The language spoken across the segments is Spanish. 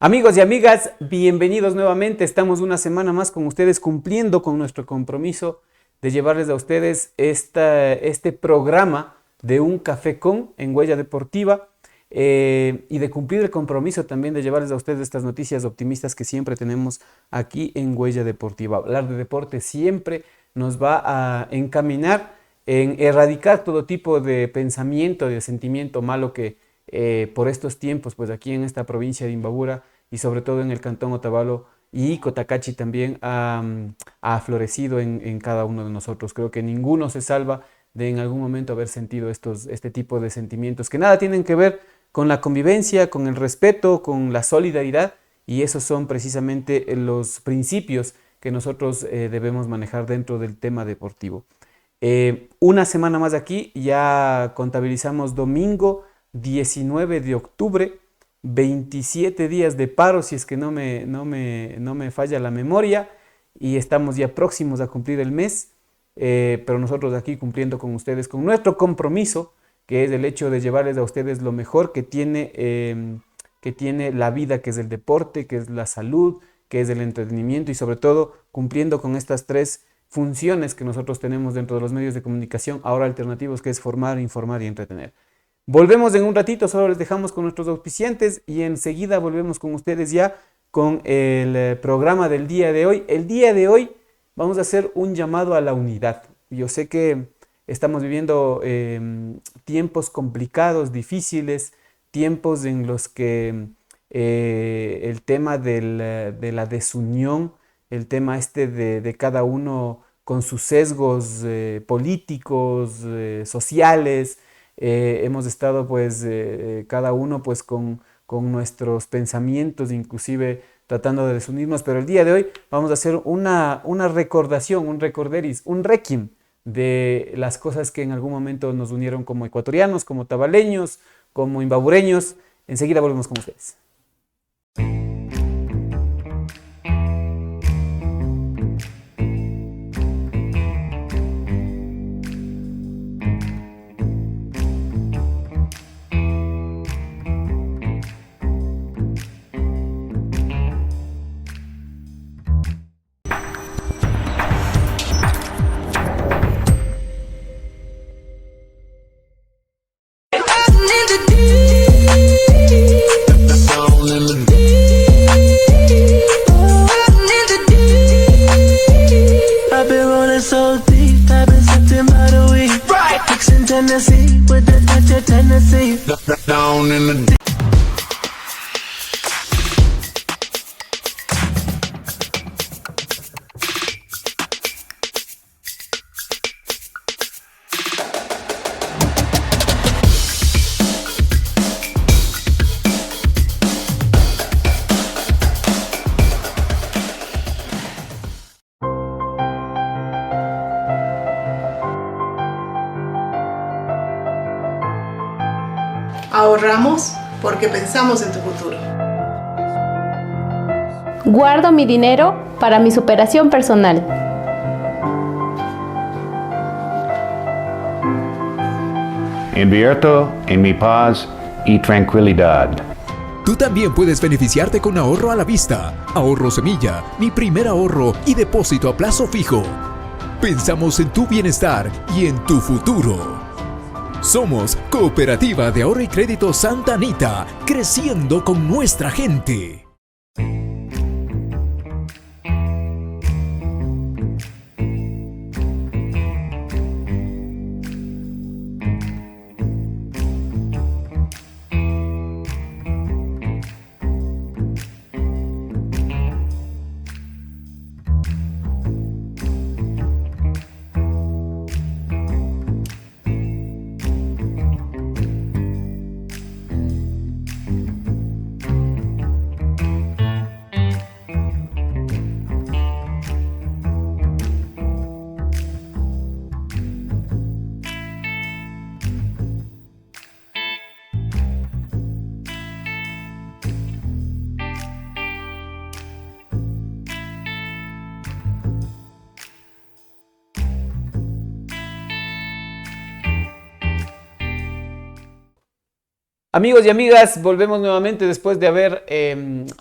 Amigos y amigas, bienvenidos nuevamente. Estamos una semana más con ustedes cumpliendo con nuestro compromiso de llevarles a ustedes este programa de Un Café con en Huella Deportiva y de cumplir el compromiso también de llevarles a ustedes estas noticias optimistas que siempre tenemos aquí en Huella Deportiva. Hablar de deporte siempre nos va a encaminar en erradicar todo tipo de pensamiento, de sentimiento malo que por estos tiempos, pues aquí en esta provincia de Imbabura y sobre todo en el cantón Otavalo y Cotacachi también ha florecido en cada uno de nosotros. Creo que ninguno se salva de en algún momento haber sentido este tipo de sentimientos que nada tienen que ver con la convivencia, con el respeto, con la solidaridad, y esos son precisamente los principios que nosotros debemos manejar dentro del tema deportivo. Una semana más aquí, ya contabilizamos domingo 19 de octubre, 27 días de paro, si es que no me falla la memoria, y estamos ya próximos a cumplir el mes, pero nosotros aquí cumpliendo con ustedes, con nuestro compromiso, que es el hecho de llevarles a ustedes lo mejor que tiene la vida, que es el deporte, que es la salud, que es el entretenimiento y sobre todo cumpliendo con estas tres funciones que nosotros tenemos dentro de los medios de comunicación ahora alternativos, que es formar, informar y entretener. Volvemos en un ratito, solo les dejamos con nuestros auspiciantes y enseguida volvemos con ustedes ya con el programa del día de hoy. El día de hoy vamos a hacer un llamado a la unidad. Yo sé que estamos viviendo tiempos complicados, difíciles, tiempos en los que el tema de la desunión, el tema de cada uno con sus sesgos políticos, sociales, hemos estado pues cada uno pues con nuestros pensamientos, inclusive tratando de desunirnos, pero el día de hoy vamos a hacer una recordación, un recorderis, un requiem de las cosas que en algún momento nos unieron como ecuatorianos, como tabaleños, como imbabureños. Enseguida volvemos con ustedes. Tennessee with the touch of Tennessee. Down in the Ahorramos porque pensamos en tu futuro. Guardo mi dinero para mi superación personal. Invierto en mi paz y tranquilidad. Tú también puedes beneficiarte con ahorro a la vista, ahorro semilla, mi primer ahorro y depósito a plazo fijo. Pensamos en tu bienestar y en tu futuro. Somos Cooperativa de Ahorro y Crédito Santa Anita, creciendo con nuestra gente. Amigos y amigas, volvemos nuevamente después de haber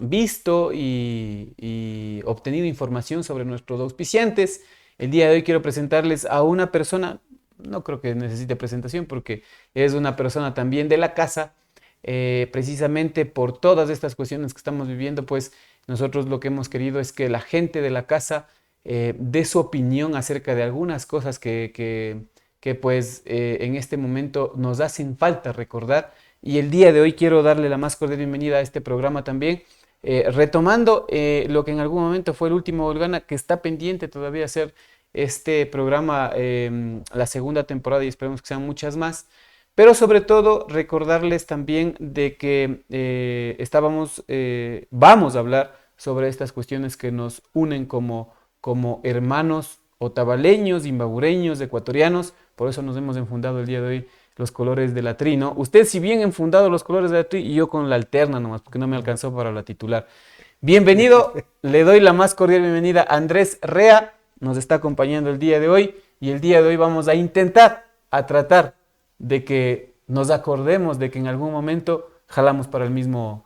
visto y obtenido información sobre nuestros auspiciantes. El día de hoy quiero presentarles a una persona, no creo que necesite presentación porque es una persona también de la casa, precisamente por todas estas cuestiones que estamos viviendo, pues nosotros lo que hemos querido es que la gente de la casa dé su opinión acerca de algunas cosas que pues en este momento nos hacen falta recordar. Y el día de hoy quiero darle la más cordial bienvenida a este programa también, retomando lo que en algún momento fue el último Volgana, que está pendiente todavía hacer este programa, la segunda temporada, y esperemos que sean muchas más. Pero sobre todo recordarles también de que vamos a hablar sobre estas cuestiones que nos unen como hermanos otavaleños, imbabureños, ecuatorianos. Por eso nos hemos enfundado el día de hoy los colores de la tri, ¿no? Usted si bien enfundado los colores de la tri y yo con la alterna nomás, porque no me alcanzó para la titular. Bienvenido, le doy la más cordial bienvenida a Andrés Rea, nos está acompañando el día de hoy, y el día de hoy vamos a tratar de que nos acordemos de que en algún momento jalamos para el mismo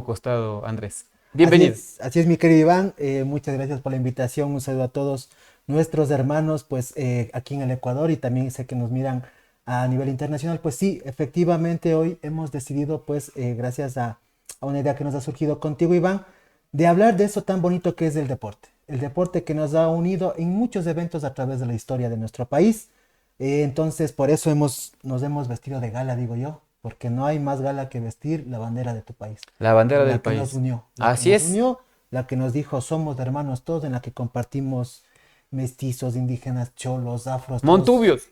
costado, Andrés. Bienvenido. Así es, mi querido Iván, muchas gracias por la invitación, un saludo a todos nuestros hermanos, pues aquí en el Ecuador, y también sé que nos miran a nivel internacional. Pues sí, efectivamente hoy hemos decidido, pues gracias a una idea que nos ha surgido contigo, Iván, de hablar de eso tan bonito que es el deporte que nos ha unido en muchos eventos a través de la historia de nuestro país. Entonces por eso nos hemos vestido de gala, digo yo, porque no hay más gala que vestir la bandera de tu país. La bandera del país. La que nos unió. Así es. La que nos dijo somos hermanos todos, en la que compartimos mestizos, indígenas, cholos, afros. Montubios.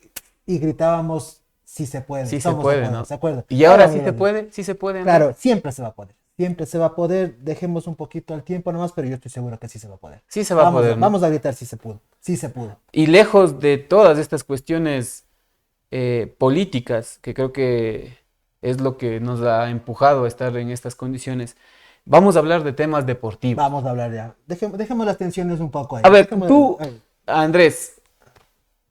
Y gritábamos, sí se puede. Sí se puede, ¿no? ¿Se acuerdan? Y ahora sí se puede, sí se puede. ¿No? Claro, siempre se va a poder. Siempre se va a poder. Dejemos un poquito al tiempo nomás, pero yo estoy seguro que sí se va a poder. Sí se va a poder, ¿no? Vamos a gritar si se pudo. Sí se pudo. Y lejos de todas estas cuestiones políticas, que creo que es lo que nos ha empujado a estar en estas condiciones, vamos a hablar de temas deportivos. Vamos a hablar ya. Dejemos las tensiones un poco ahí. A ver, Andrés,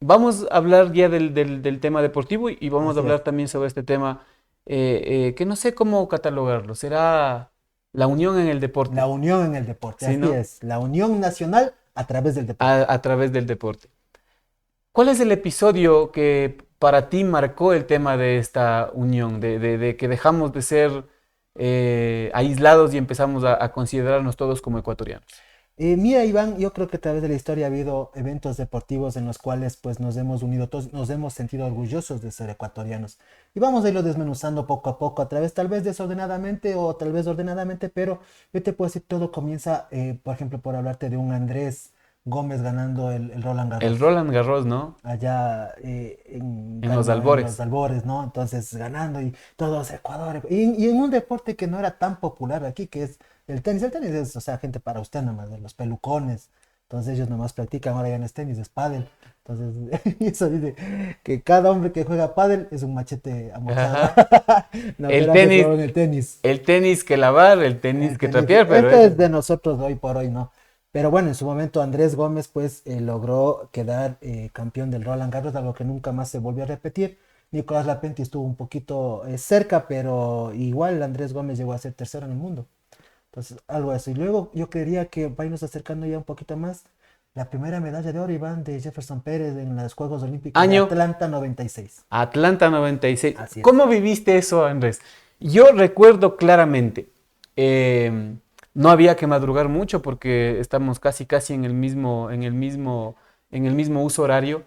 vamos a hablar ya del tema deportivo y vamos a hablar también sobre este tema que no sé cómo catalogarlo. ¿Será la unión en el deporte? La unión en el deporte, sí, así ¿no? es. La unión nacional a través del deporte. A través del deporte. ¿Cuál es el episodio que para ti marcó el tema de esta unión? De que dejamos de ser aislados y empezamos a considerarnos todos como ecuatorianos. Mira, Iván, yo creo que a través de la historia ha habido eventos deportivos en los cuales pues nos hemos unido todos, nos hemos sentido orgullosos de ser ecuatorianos. Y vamos a irlo desmenuzando poco a poco, a través tal vez desordenadamente o tal vez ordenadamente, pero yo te puedo decir, todo comienza, por ejemplo, por hablarte de un Andrés Gómez ganando el Roland Garros. El Roland Garros, ¿no? Allá en los albores. En los albores, ¿no? Entonces ganando y todos Ecuador. Y en un deporte que no era tan popular aquí, que es el tenis. El tenis es, o sea, gente para usted nomás, de los pelucones. Entonces ellos nomás practican, ahora ya no es tenis, es pádel. Entonces, eso dice que cada hombre que juega pádel es un machete amochado. No, el tenis que lavar, el tenis que trapear, pero esto es de nosotros hoy por hoy, ¿no? Pero bueno, en su momento Andrés Gómez pues logró quedar campeón del Roland Garros, algo que nunca más se volvió a repetir. Nicolás Lapenti estuvo un poquito cerca, pero igual Andrés Gómez llegó a ser tercero en el mundo. Entonces, algo así. Y luego yo creería que va a irnos acercando ya un poquito más. La primera medalla de oro, Iván, de Jefferson Pérez en los Juegos Olímpicos de Atlanta 96. Atlanta 96. ¿Cómo viviste eso, Andrés? Yo recuerdo claramente, no había que madrugar mucho porque estamos casi en el mismo uso horario,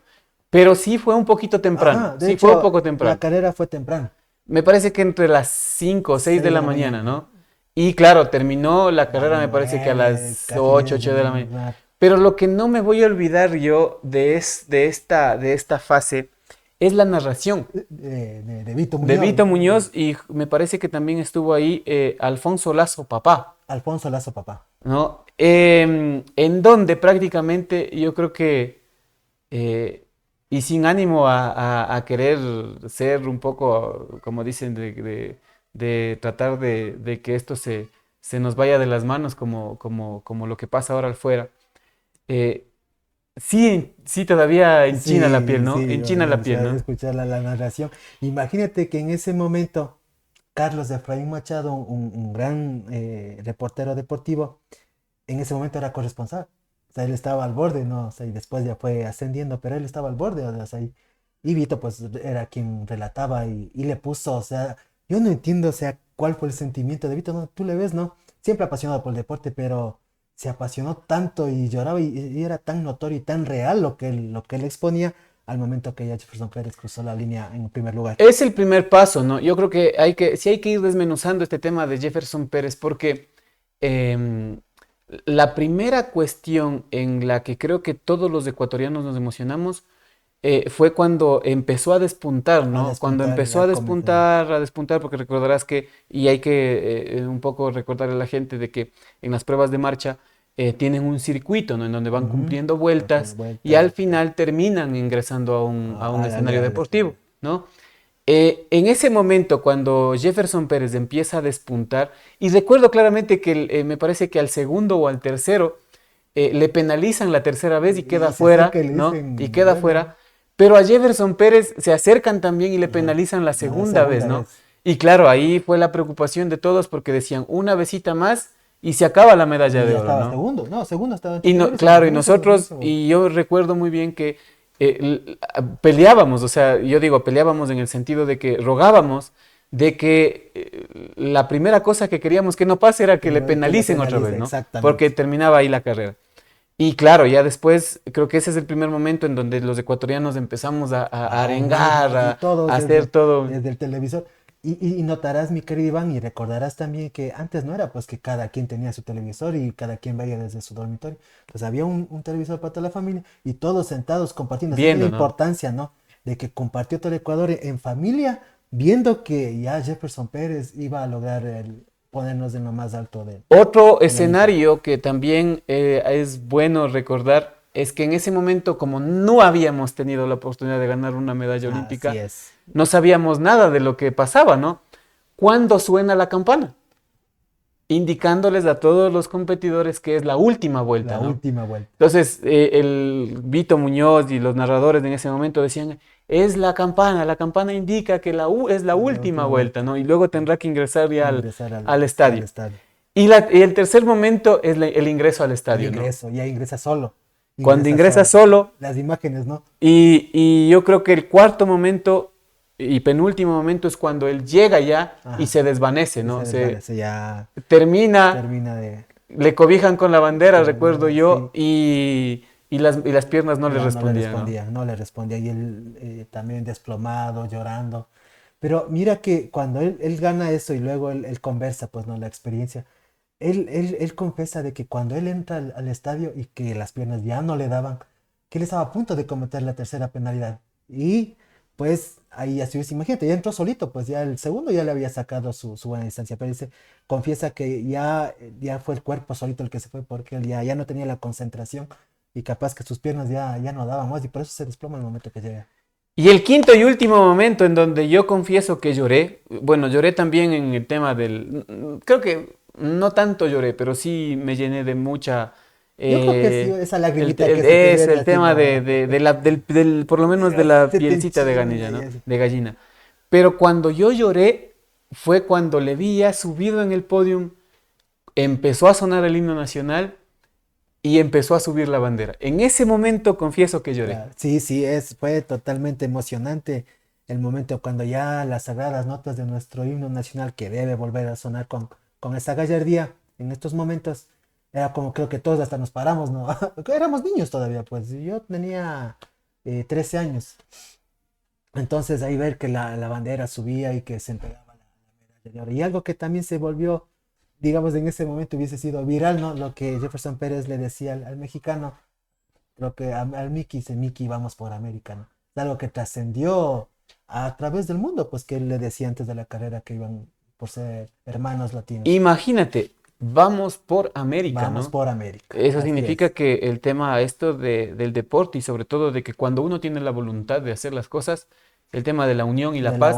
pero sí fue un poquito temprano. Ajá, de hecho, fue un poco temprano. La carrera fue temprano. Me parece que entre las 5 o 6 de la mañana, ¿no? Y claro, terminó la carrera, me parece que a las 8 de la mañana. Pero lo que no me voy a olvidar yo de esta fase es la narración. De Vito Muñoz. De Vito Muñoz, y me parece que también estuvo ahí Alfonso Lazo Papá. Alfonso Lazo Papá. ¿No? En donde prácticamente yo creo que, y sin ánimo a querer ser un poco, como dicen, de tratar de que esto se nos vaya de las manos como lo que pasa ahora afuera. Sí, todavía enchina la piel, ¿no? Sí, enchina la piel, ¿no? Escuchar la narración. Imagínate que en ese momento Carlos Efraín Machado, un gran reportero deportivo, en ese momento era corresponsal. O sea, él estaba al borde, ¿no? O sea, y después ya fue ascendiendo, pero él estaba al borde, o sea, y Vito pues era quien relataba y le puso, o sea, yo no entiendo, o sea, cuál fue el sentimiento de Vito, ¿no? Tú le ves, ¿no? Siempre apasionado por el deporte, pero se apasionó tanto y lloraba y era tan notorio y tan real lo que él exponía al momento que ya Jefferson Pérez cruzó la línea en primer lugar. Es el primer paso, ¿no? Yo creo que sí hay que ir desmenuzando este tema de Jefferson Pérez porque la primera cuestión en la que creo que todos los ecuatorianos nos emocionamos fue cuando empezó a despuntar, ¿no? Cuando empezó a despuntar, porque recordarás que, y hay que un poco recordarle a la gente de que en las pruebas de marcha tienen un circuito, ¿no? En donde van cumpliendo vueltas y al final terminan ingresando a un escenario deportivo, ¿no? En ese momento, cuando Jefferson Pérez empieza a despuntar, y recuerdo claramente que me parece que al segundo o al tercero le penalizan la tercera vez y queda fuera, ¿no? Y queda fuera. Pero a Jefferson Pérez se acercan también y le penalizan la segunda vez, ¿no? Y claro, ahí fue la preocupación de todos porque decían una besita más y se acaba la medalla de oro, ¿no? Segundo estaba. Y claro, y nosotros, y yo recuerdo muy bien que peleábamos, o sea, yo digo peleábamos en el sentido de que rogábamos de que la primera cosa que queríamos que no pase era que le penalicen otra vez, ¿no? Porque terminaba ahí la carrera. Y claro, ya después creo que ese es el primer momento en donde los ecuatorianos empezamos a arengar, a hacer todo. Desde el televisor. Y notarás, mi querido Iván, y recordarás también que antes no era pues que cada quien tenía su televisor y cada quien veía desde su dormitorio. Pues había un televisor para toda la familia y todos sentados compartiendo. Viendo, la importancia, ¿no? De que compartió todo el Ecuador en familia, viendo que ya Jefferson Pérez iba a lograr ponernos en lo más alto de... Otro escenario que también es bueno recordar es que en ese momento, como no habíamos tenido la oportunidad de ganar una medalla olímpica, no sabíamos nada de lo que pasaba, ¿no? ¿Cuándo suena la campana? Indicándoles a todos los competidores que es la última vuelta, ¿no? Última vuelta. Entonces, el Vito Muñoz y los narradores en ese momento decían, es la campana indica que es la última vuelta, ¿no? Y luego tendrá que ingresar ya al estadio. Y el tercer momento es el ingreso al estadio, ¿no? Ya ingresa solo. Cuando ingresa solo. Las imágenes, ¿no? Y yo creo que el cuarto momento y penúltimo momento es cuando él llega ya y se desvanece, ¿no? Termina le cobijan con la bandera, recuerdo yo, y las piernas no le respondían. No le respondía, y él también desplomado, llorando. Pero mira que cuando él gana eso y luego él conversa, pues, ¿no? La experiencia. Él confiesa de que cuando él entra al estadio y que las piernas ya no le daban, que él estaba a punto de cometer la tercera penalidad. Y pues ahí así es, imagínate, ya entró solito, pues ya el segundo ya le había sacado su buena distancia, pero dice, confiesa que ya fue el cuerpo solito el que se fue porque él ya no tenía la concentración y capaz que sus piernas ya no daban más y por eso se desploma el momento que llega. Y el quinto y último momento en donde yo confieso que lloré, bueno, lloré también en el tema creo que no tanto lloré, pero sí me llené de mucha... Yo creo que sí, esa lagrimita es el tema por lo menos de la pielcita de gallina, ¿no? De gallina. Pero cuando yo lloré fue cuando le vi ya subido en el podium, empezó a sonar el himno nacional y empezó a subir la bandera. En ese momento confieso que lloré. Claro. Sí, fue totalmente emocionante el momento cuando ya las sagradas notas de nuestro himno nacional, que debe volver a sonar con esa gallardía en estos momentos, era como creo que todos hasta nos paramos, ¿no? Éramos niños todavía, pues. Yo tenía 13 años. Entonces ahí ver que la bandera subía y que se entregaba la medalla de oro. Y algo que también se volvió, digamos, en ese momento hubiese sido viral, ¿no? Lo que Jefferson Pérez le decía al mexicano, lo que al Mickey dice, Mickey, vamos por América, ¿no? Es algo que trascendió a través del mundo, pues que él le decía antes de la carrera que iban por ser hermanos latinos. Imagínate, vamos por América, Vamos ¿no? por América. Eso significa que el tema del deporte y sobre todo de que cuando uno tiene la voluntad de hacer las cosas, el tema de la unión y la paz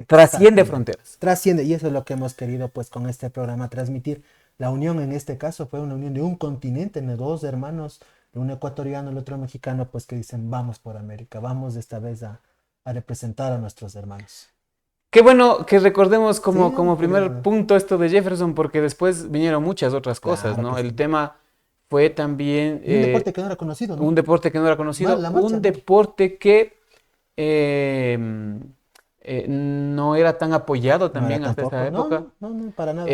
trasciende fronteras. Trasciende, y eso es lo que hemos querido pues con este programa transmitir. La unión en este caso fue una unión de un continente, de dos hermanos, un ecuatoriano y el otro mexicano, pues que dicen vamos por América, vamos esta vez a representar a nuestros hermanos. Qué bueno que recordemos como, Sí, como primer pero- punto esto de Jefferson, porque después vinieron muchas otras cosas, Claro ¿no? que El sí. tema fue también Y un deporte que no era conocido, ¿no? un deporte que no era conocido, La marcha, un ¿no? deporte que eh, no era tan apoyado No era también hasta esta tampoco. No, época. no, para nada.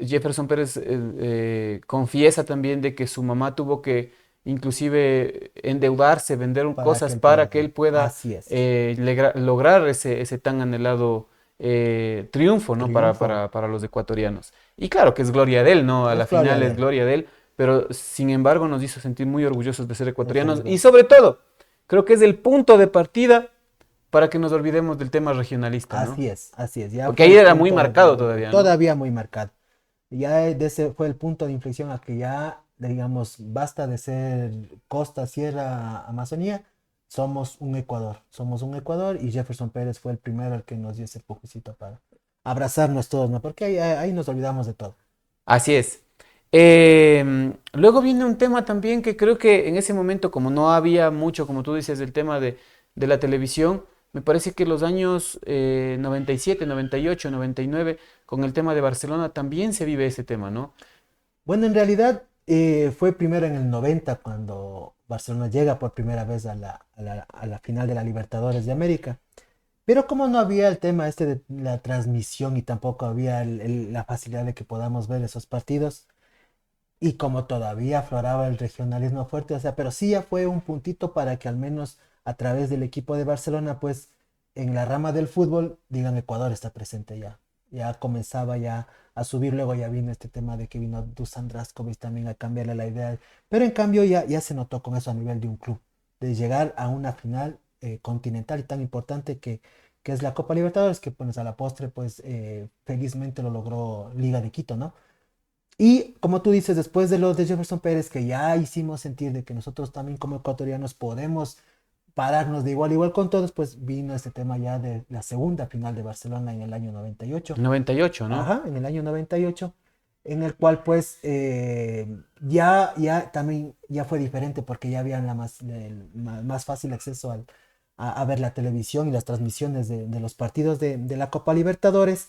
Jefferson Pérez confiesa también de que su mamá tuvo que inclusive endeudarse, vender Para cosas que él para pueda. que él pueda Así es. lograr ese tan anhelado triunfo, ¿no? Triunfo. Para los ecuatorianos. Y claro que es gloria de él, ¿no? A Es la gloria final de es él. gloria de él, pero sin embargo nos hizo sentir muy orgullosos de ser ecuatorianos seguro. y sobre todo, creo que es el punto de partida para que nos olvidemos del tema regionalista, ¿no? Así es. Ya Porque fue ahí el era muy punto marcado todavía, ¿no? todavía muy marcado. Ya de ese fue el punto de inflexión a que ya, digamos, basta de ser costa, sierra, Amazonía. Somos un Ecuador y Jefferson Pérez fue el primero el que nos dio ese empujecito para abrazarnos todos, ¿no? Porque ahí nos olvidamos de todo. Así es. Luego viene un tema también que creo que en ese momento, como no había mucho, como tú dices, del tema de la televisión, me parece que los años 97, 98, 99, con el tema de Barcelona, también se vive ese tema, ¿no? Bueno, en realidad fue primero en el 90 cuando Barcelona llega por primera vez a la final de la Libertadores de América. Pero como no había el tema este de la transmisión y tampoco había la facilidad de que podamos ver esos partidos, y como todavía afloraba el regionalismo fuerte, o sea, pero sí ya fue un puntito para que al menos a través del equipo de Barcelona, pues en la rama del fútbol, digan Ecuador está presente ya. Ya comenzaba ya a subir, luego ya vino este tema de que vino Dusan Draskovic también a cambiarle la idea, pero en cambio ya se notó con eso a nivel de un club, de llegar a una final continental y tan importante que es la Copa Libertadores, que pues a la postre pues felizmente lo logró Liga de Quito, ¿no? Y como tú dices, después de los de Jefferson Pérez, que ya hicimos sentir de que nosotros también como ecuatorianos podemos pararnos de igual a igual con todos, pues vino este tema ya de la segunda final de Barcelona en el año 98. 98, ¿no? Ajá, en el año 98, en el cual pues ya también ya fue diferente porque ya había más fácil acceso a ver la televisión y las transmisiones de los partidos de la Copa Libertadores.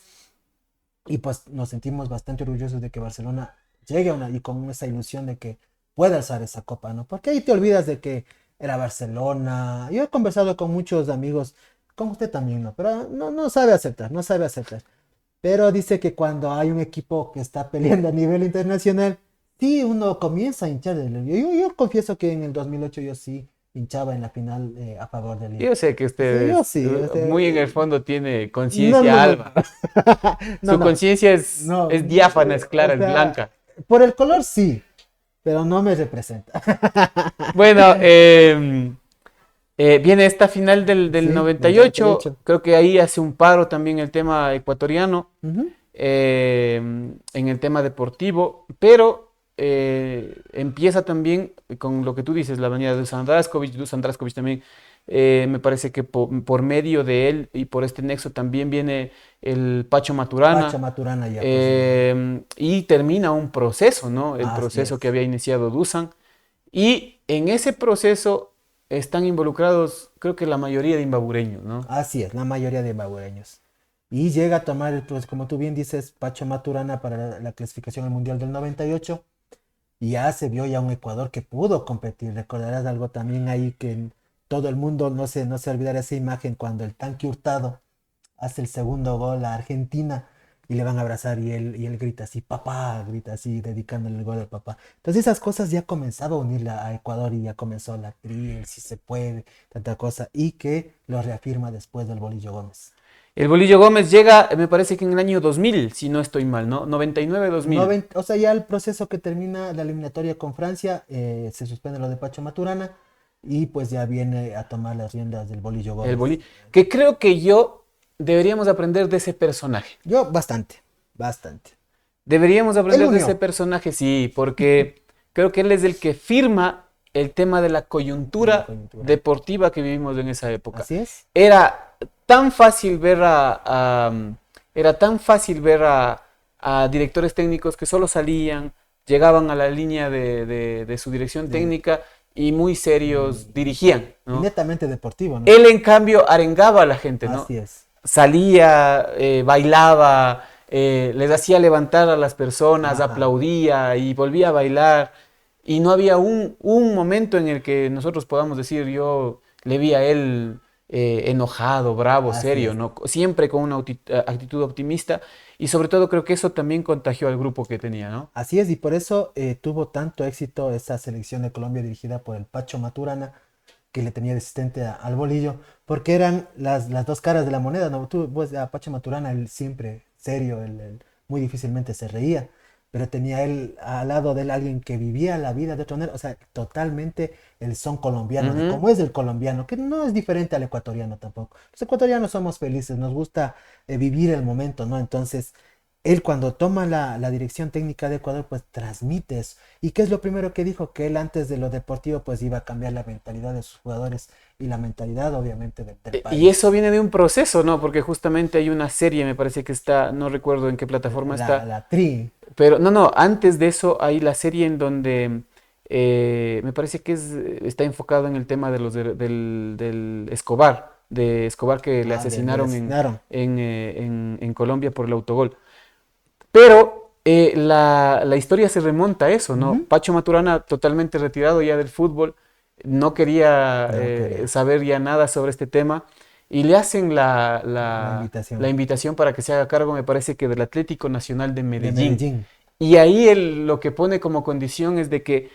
Y pues nos sentimos bastante orgullosos de que Barcelona llegue y con esa ilusión de que pueda alzar esa copa, ¿no? Porque ahí te olvidas de que era Barcelona. Yo he conversado con muchos amigos, con usted también, ¿no? Pero no sabe aceptar, no sabe aceptar. Pero dice que cuando hay un equipo que está peleando a nivel internacional, sí, uno comienza a hinchar. Yo confieso que en el 2008 yo sí hinchaba en la final a favor del Liga. Yo sé que usted Yo sí, muy en el fondo tiene No, conciencia alba. No, Su no. conciencia es No, diáfana, es clara, o sea, es blanca. Por el color sí, pero no me representa. Bueno, viene esta final del Sí, del 98. 98. Creo que ahí hace un paro también el tema ecuatoriano, Ujú. en el tema deportivo, pero empieza también con lo que tú dices, la venida de Dusan Draskovic también, me parece que por medio de él y por este nexo también viene el Pacho Maturana. Pacha Maturana ya. Pues, Y termina un proceso, ¿no? El Así proceso es. que había iniciado Dusan. Y en ese proceso están involucrados, creo que la mayoría de imbabureños, ¿no? así es, la mayoría de babureños. Y llega a tomar, pues, como tú bien dices, Pacho Maturana para la clasificación al Mundial del 98. Y ya se vio ya un Ecuador que pudo competir. Recordarás algo también ahí que todo el mundo no se olvidará esa imagen cuando el Tanque Hurtado hace el segundo gol a Argentina y le van a abrazar y él grita así, papá, grita así, dedicándole el gol al papá. Entonces esas cosas ya comenzaba a unir a Ecuador y ya comenzó la tri, el si se puede, tanta cosa, y que lo reafirma después del Bolillo Gómez. El Bolillo Gómez llega, me parece que en el año 2000, si no estoy mal, ¿no? 99-2000. O sea, ya el proceso que termina la eliminatoria con Francia, se suspende lo de Pacho Maturana y pues ya viene a tomar las riendas del Bolillo Gómez. Que creo que deberíamos aprender de ese personaje. Yo bastante. Deberíamos aprender Él de unió. ese personaje, sí, porque creo que él es el que firma el tema de la coyuntura deportiva que vivimos en esa época. Así es. Era tan fácil ver a directores técnicos que solo salían, llegaban a la línea de su dirección técnica y muy serios dirigían, ¿no? Netamente deportivo, ¿no? Él, en cambio, arengaba a la gente, ¿no? Así es. salía, bailaba, les hacía levantar a las personas, Ajá. aplaudía y volvía a bailar. Y no había un momento en el que nosotros podamos decir, yo le vi a él enojado, bravo, Así serio, es. ¿no? Siempre con una actitud optimista y sobre todo creo que eso también contagió al grupo que tenía, ¿no? Así es, y por eso tuvo tanto éxito esa selección de Colombia dirigida por el Pacho Maturana, que le tenía de asistente al Bolillo, porque eran las dos caras de la moneda, ¿no? Tú, pues, a Pacho Maturana, él siempre serio, él muy difícilmente se reía, pero tenía él al lado de él alguien que vivía la vida de otra manera, o sea, totalmente el son colombiano, de Ujú. cómo es el colombiano, que no es diferente al ecuatoriano tampoco. Los ecuatorianos somos felices, nos gusta vivir el momento, ¿no? Entonces, él cuando toma la dirección técnica de Ecuador, pues transmite eso. ¿Y qué es lo primero que dijo? Que él antes de lo deportivo, pues iba a cambiar la mentalidad de sus jugadores y la mentalidad, obviamente, del Y país. eso viene de un proceso, ¿no? Porque justamente hay una serie, me parece que está, no recuerdo en qué plataforma está, La tri. pero no, antes de eso hay la serie en donde me parece que está enfocado en el tema de del Escobar, de Escobar que le Le asesinaron asignaron. en Colombia por el autogol. Pero la historia se remonta a eso, ¿no? Ujú. Pacho Maturana, totalmente retirado ya del fútbol, no quería No quería. saber ya nada sobre este tema y le hacen La invitación la invitación para que se haga cargo, me parece que del Atlético Nacional de de Medellín. Medellín. Y ahí él lo que pone como condición es de que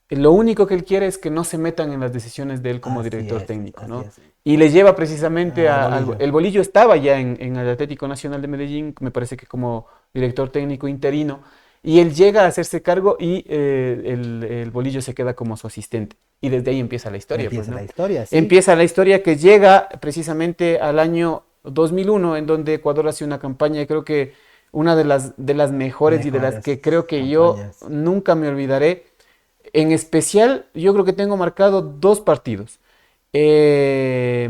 lo único que él quiere es que no se metan en las decisiones de él como director técnico, Así ¿no? es. Y le lleva precisamente Al Bolillo. el Bolillo estaba ya en el Atlético Nacional de Medellín, me parece que como director técnico interino, y él llega a hacerse cargo y el Bolillo se queda como su asistente. Y desde ahí empieza la historia, pues, Empieza ¿no? la historia, sí. Empieza la historia que llega precisamente al año 2001, en donde Ecuador hace una campaña, creo que una de las mejores y de las Mejores que creo que yo campañas. nunca me olvidaré. En especial, yo creo que tengo marcado dos partidos. Eh,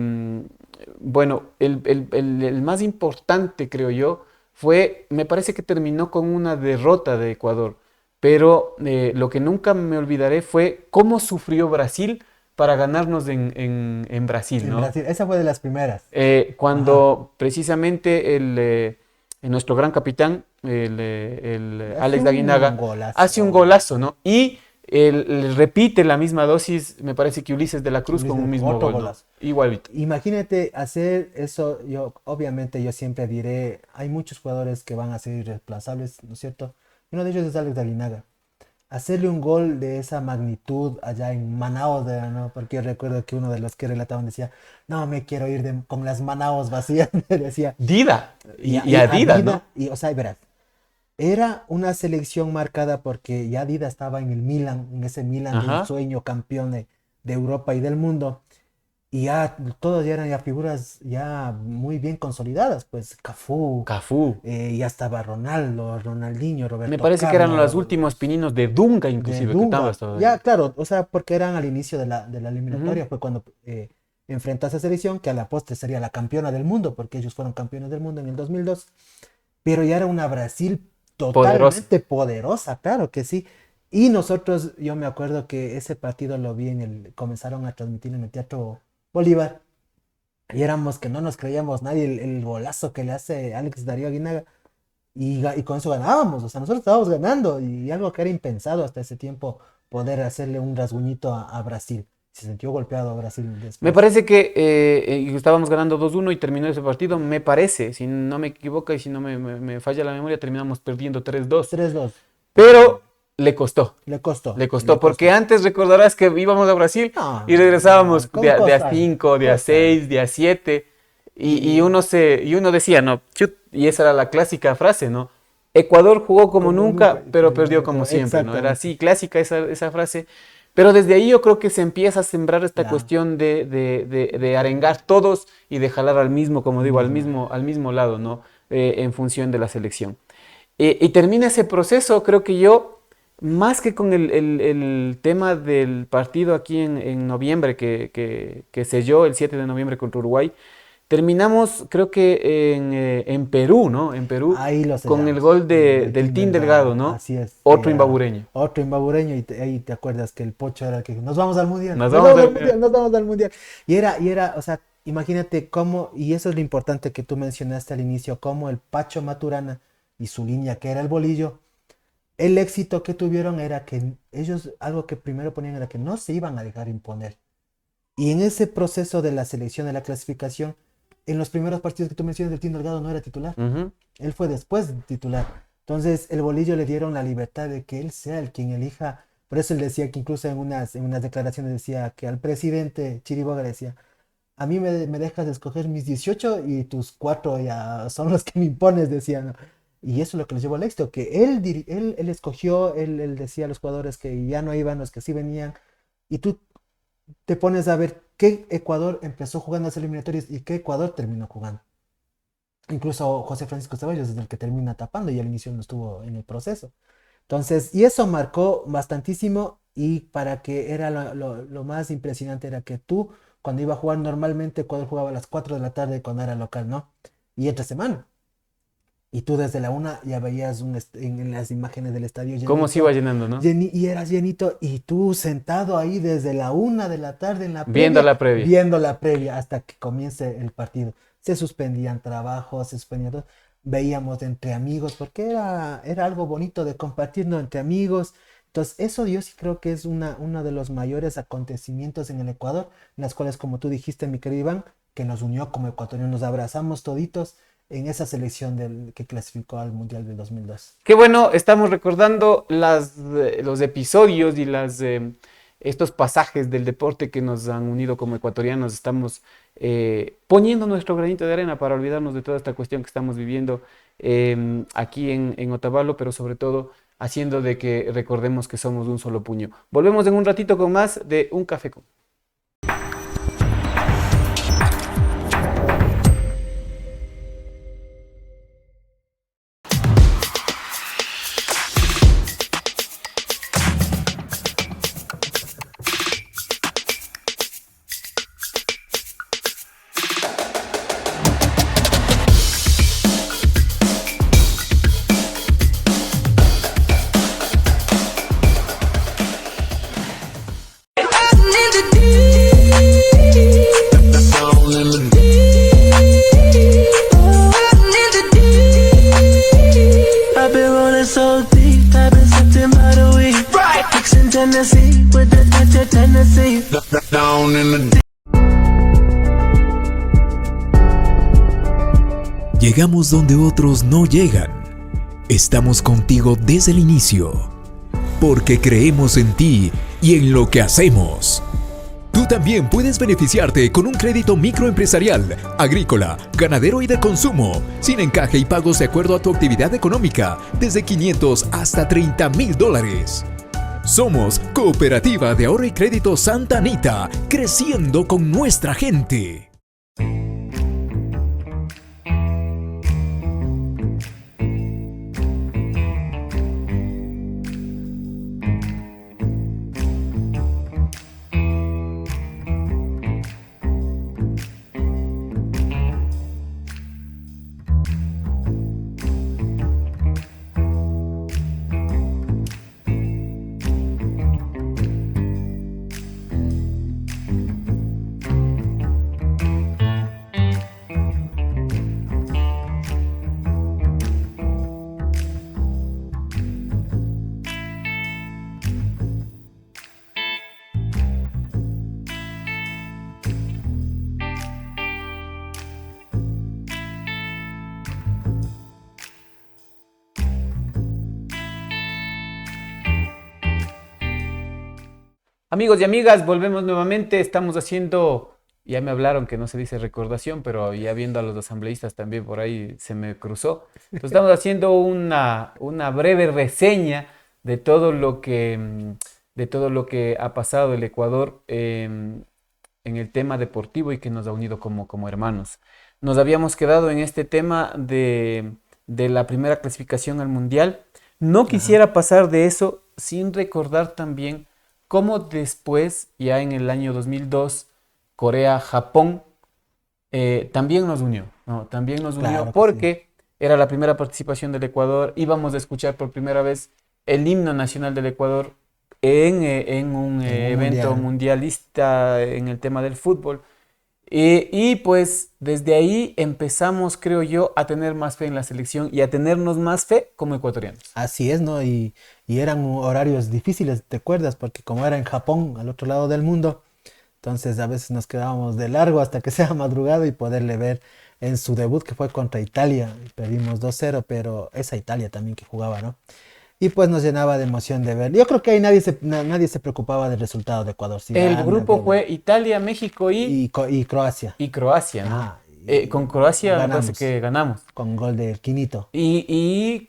bueno, el más importante, creo yo, fue, me parece que terminó con una derrota de Ecuador, pero lo que nunca me olvidaré fue cómo sufrió Brasil para ganarnos en Brasil, En ¿no? Brasil. Esa fue de las primeras. Ajá. Cuando precisamente nuestro gran capitán, el Hace Alex un Daguinaga, hace un golazo. golazo, ¿no? Y él repite la misma dosis, me parece que Ulises de la Cruz con un mismo Otro gol, ¿no? golazo. Igualito. Imagínate hacer eso, obviamente yo siempre diré, hay muchos jugadores que van a ser irreemplazables, ¿no es cierto? Uno de ellos es Alex Daguinaga. Hacerle un gol de esa magnitud allá en Manaos, ¿no? Porque yo recuerdo que uno de los que relataban decía, no, me quiero ir con las Manaos vacías, decía. Dida y Adidas, ¿no? Y, o sea, verás, era una selección marcada porque ya Dida estaba en el Milan, en ese Milan del Ajá. sueño campeón de Europa y del mundo. Y ya todos ya eran ya figuras ya muy bien consolidadas, pues Cafú, Cafú. ya estaba Ronaldo, Ronaldinho, Roberto Me parece que eran los Carlos, últimos pininos de Dunga, de inclusive, que Dunga. estaba Ya, ahí. claro, o sea, porque eran al inicio de la eliminatoria, Ujú. fue cuando enfrentó a esa selección que a la postre sería la campeona del mundo, porque ellos fueron campeones del mundo en el 2002, pero ya era una Brasil Poderosa. totalmente poderosa, claro que sí. Y nosotros, yo me acuerdo que ese partido lo vi comenzaron a transmitir en el Teatro Bolívar, y éramos que no nos creíamos nadie el golazo que le hace Alex Darío Aguinaga, y con eso ganábamos, o sea, nosotros estábamos ganando, y algo que era impensado hasta ese tiempo, poder hacerle un rasguñito a Brasil. Se sintió golpeado a Brasil Me después. parece que estábamos ganando 2-1 y terminó ese partido. Me parece, si no me equivoco y si no me falla la memoria, terminamos perdiendo 3-2. 3-2. Pero le costó. Le costó. Le costó, porque antes recordarás que íbamos a Brasil No, y regresábamos con de a cosas, 5, de a cosas. 6, de a 7. Y uno decía, no, chut, y esa era la clásica frase, ¿no? Ecuador jugó como nunca, pero perdió como siempre, ¿no? Era Exactamente. así, clásica esa frase. Pero desde ahí yo creo que se empieza a sembrar esta Ya. cuestión de arengar todos y de jalar al mismo, como digo, al mismo lado, ¿no? En función de la selección. Y termina ese proceso, creo que yo, más que con el tema del partido aquí en noviembre, que selló el 7 de noviembre contra Uruguay, terminamos, creo que en Perú, ¿no? En Perú, Ahí lo con el sellamos. gol Del del Team Team Delgado, Delgado, ¿no? así es. Otro que era imbabureño. Otro imbabureño, y ahí te acuerdas que el Pocho era el que nos vamos al mundial. Nos vamos al mundial. Nos vamos al mundial. Y era, o sea, imagínate cómo, y eso es lo importante que tú mencionaste al inicio, cómo el Pacho Maturana y su línea, que era el bolillo, el éxito que tuvieron era que ellos, algo que primero ponían era que no se iban a dejar imponer. Y en ese proceso de la selección, de la clasificación, en los primeros partidos que tú mencionas, el Tino Delgado no era titular. Ujú. Él fue después titular. Entonces, el bolillo le dieron la libertad de que él sea el quien elija. Por eso él decía que incluso en unas declaraciones decía que al presidente Chiriboga le decía, a mí me dejas escoger mis 18 y tus 4 ya son los que me impones, decía, ¿no? Y eso es lo que les llevó al éxito, que él escogió, él decía a los jugadores que ya no iban, los que sí venían, y tú te pones a ver qué Ecuador empezó jugando las eliminatorias y qué Ecuador terminó jugando. Incluso José Francisco Ceballos es el que termina tapando y al inicio no estuvo en el proceso. Entonces, y eso marcó bastantísimo y para que era lo más impresionante era que tú, cuando iba a jugar normalmente, Ecuador jugaba a las 4 de la tarde cuando era local, ¿no? Y entre semana. Y tú desde la 1 ya veías en las imágenes del estadio ¿Cómo se iba llenando, no? y eras llenito y tú sentado ahí desde la 1 de la tarde en la Viendo la previa. viendo la previa hasta que comience el partido. Se suspendían trabajos, se suspendían todo. Veíamos entre amigos, porque era algo bonito de compartir, ¿no? Entre amigos. Entonces, eso yo sí creo que es uno de los mayores acontecimientos en el Ecuador, en las cuales, como tú dijiste, mi querido Iván, que nos unió como ecuatorianos, nos abrazamos toditos en esa selección que clasificó al Mundial del 2002. Qué bueno, estamos recordando los episodios y estos pasajes del deporte que nos han unido como ecuatorianos. Estamos poniendo nuestro granito de arena para olvidarnos de toda esta cuestión que estamos viviendo aquí en Otavalo, pero sobre todo haciendo de que recordemos que somos un solo puño. Volvemos en un ratito con más de Un Café con. I've been rolling so deep, I've been sitting by the week. Mixing Tennessee with the touch of Tennessee. Down in the deep. Llegamos donde otros no llegan. Estamos contigo desde el inicio, porque creemos en ti y en lo que hacemos. Tú también puedes beneficiarte con un crédito microempresarial, agrícola, ganadero y de consumo, sin encaje y pagos de acuerdo a tu actividad económica, desde 500 hasta $30,000. Somos Cooperativa de Ahorro y Crédito Santa Anita, creciendo con nuestra gente. Amigos y amigas, volvemos nuevamente. Estamos haciendo, ya me hablaron que no se dice recordación, pero ya viendo a los asambleístas también por ahí se me cruzó. Entonces estamos haciendo una breve reseña de todo lo que ha pasado el Ecuador en el tema deportivo y que nos ha unido como hermanos. Nos habíamos quedado en este tema de la primera clasificación al Mundial. No quisiera pasar de eso sin recordar también cómo después, ya en el año 2002, Corea-Japón también nos unió, ¿no? También nos unió Claro que porque era la primera participación del Ecuador. Íbamos a escuchar por primera vez el himno nacional del Ecuador en un evento mundial. mundialista en el tema del fútbol. Y pues desde ahí empezamos, creo yo, a tener más fe en la selección y a tenernos más fe como ecuatorianos. Así es, ¿no? Y eran horarios difíciles, ¿te acuerdas? Porque como era en Japón, al otro lado del mundo, entonces a veces nos quedábamos de largo hasta que sea madrugada y poderle ver en su debut que fue contra Italia. Perdimos 2-0, pero esa Italia también que jugaba, ¿no? Y pues nos llenaba de emoción de ver. Yo creo que ahí nadie se preocupaba del resultado de Ecuador. Si El gana, grupo pierde. fue Italia, México Y Croacia. y Croacia, ¿no? Ah, Con Croacia me parece ganamos. que ganamos. Con gol del Quinito. Y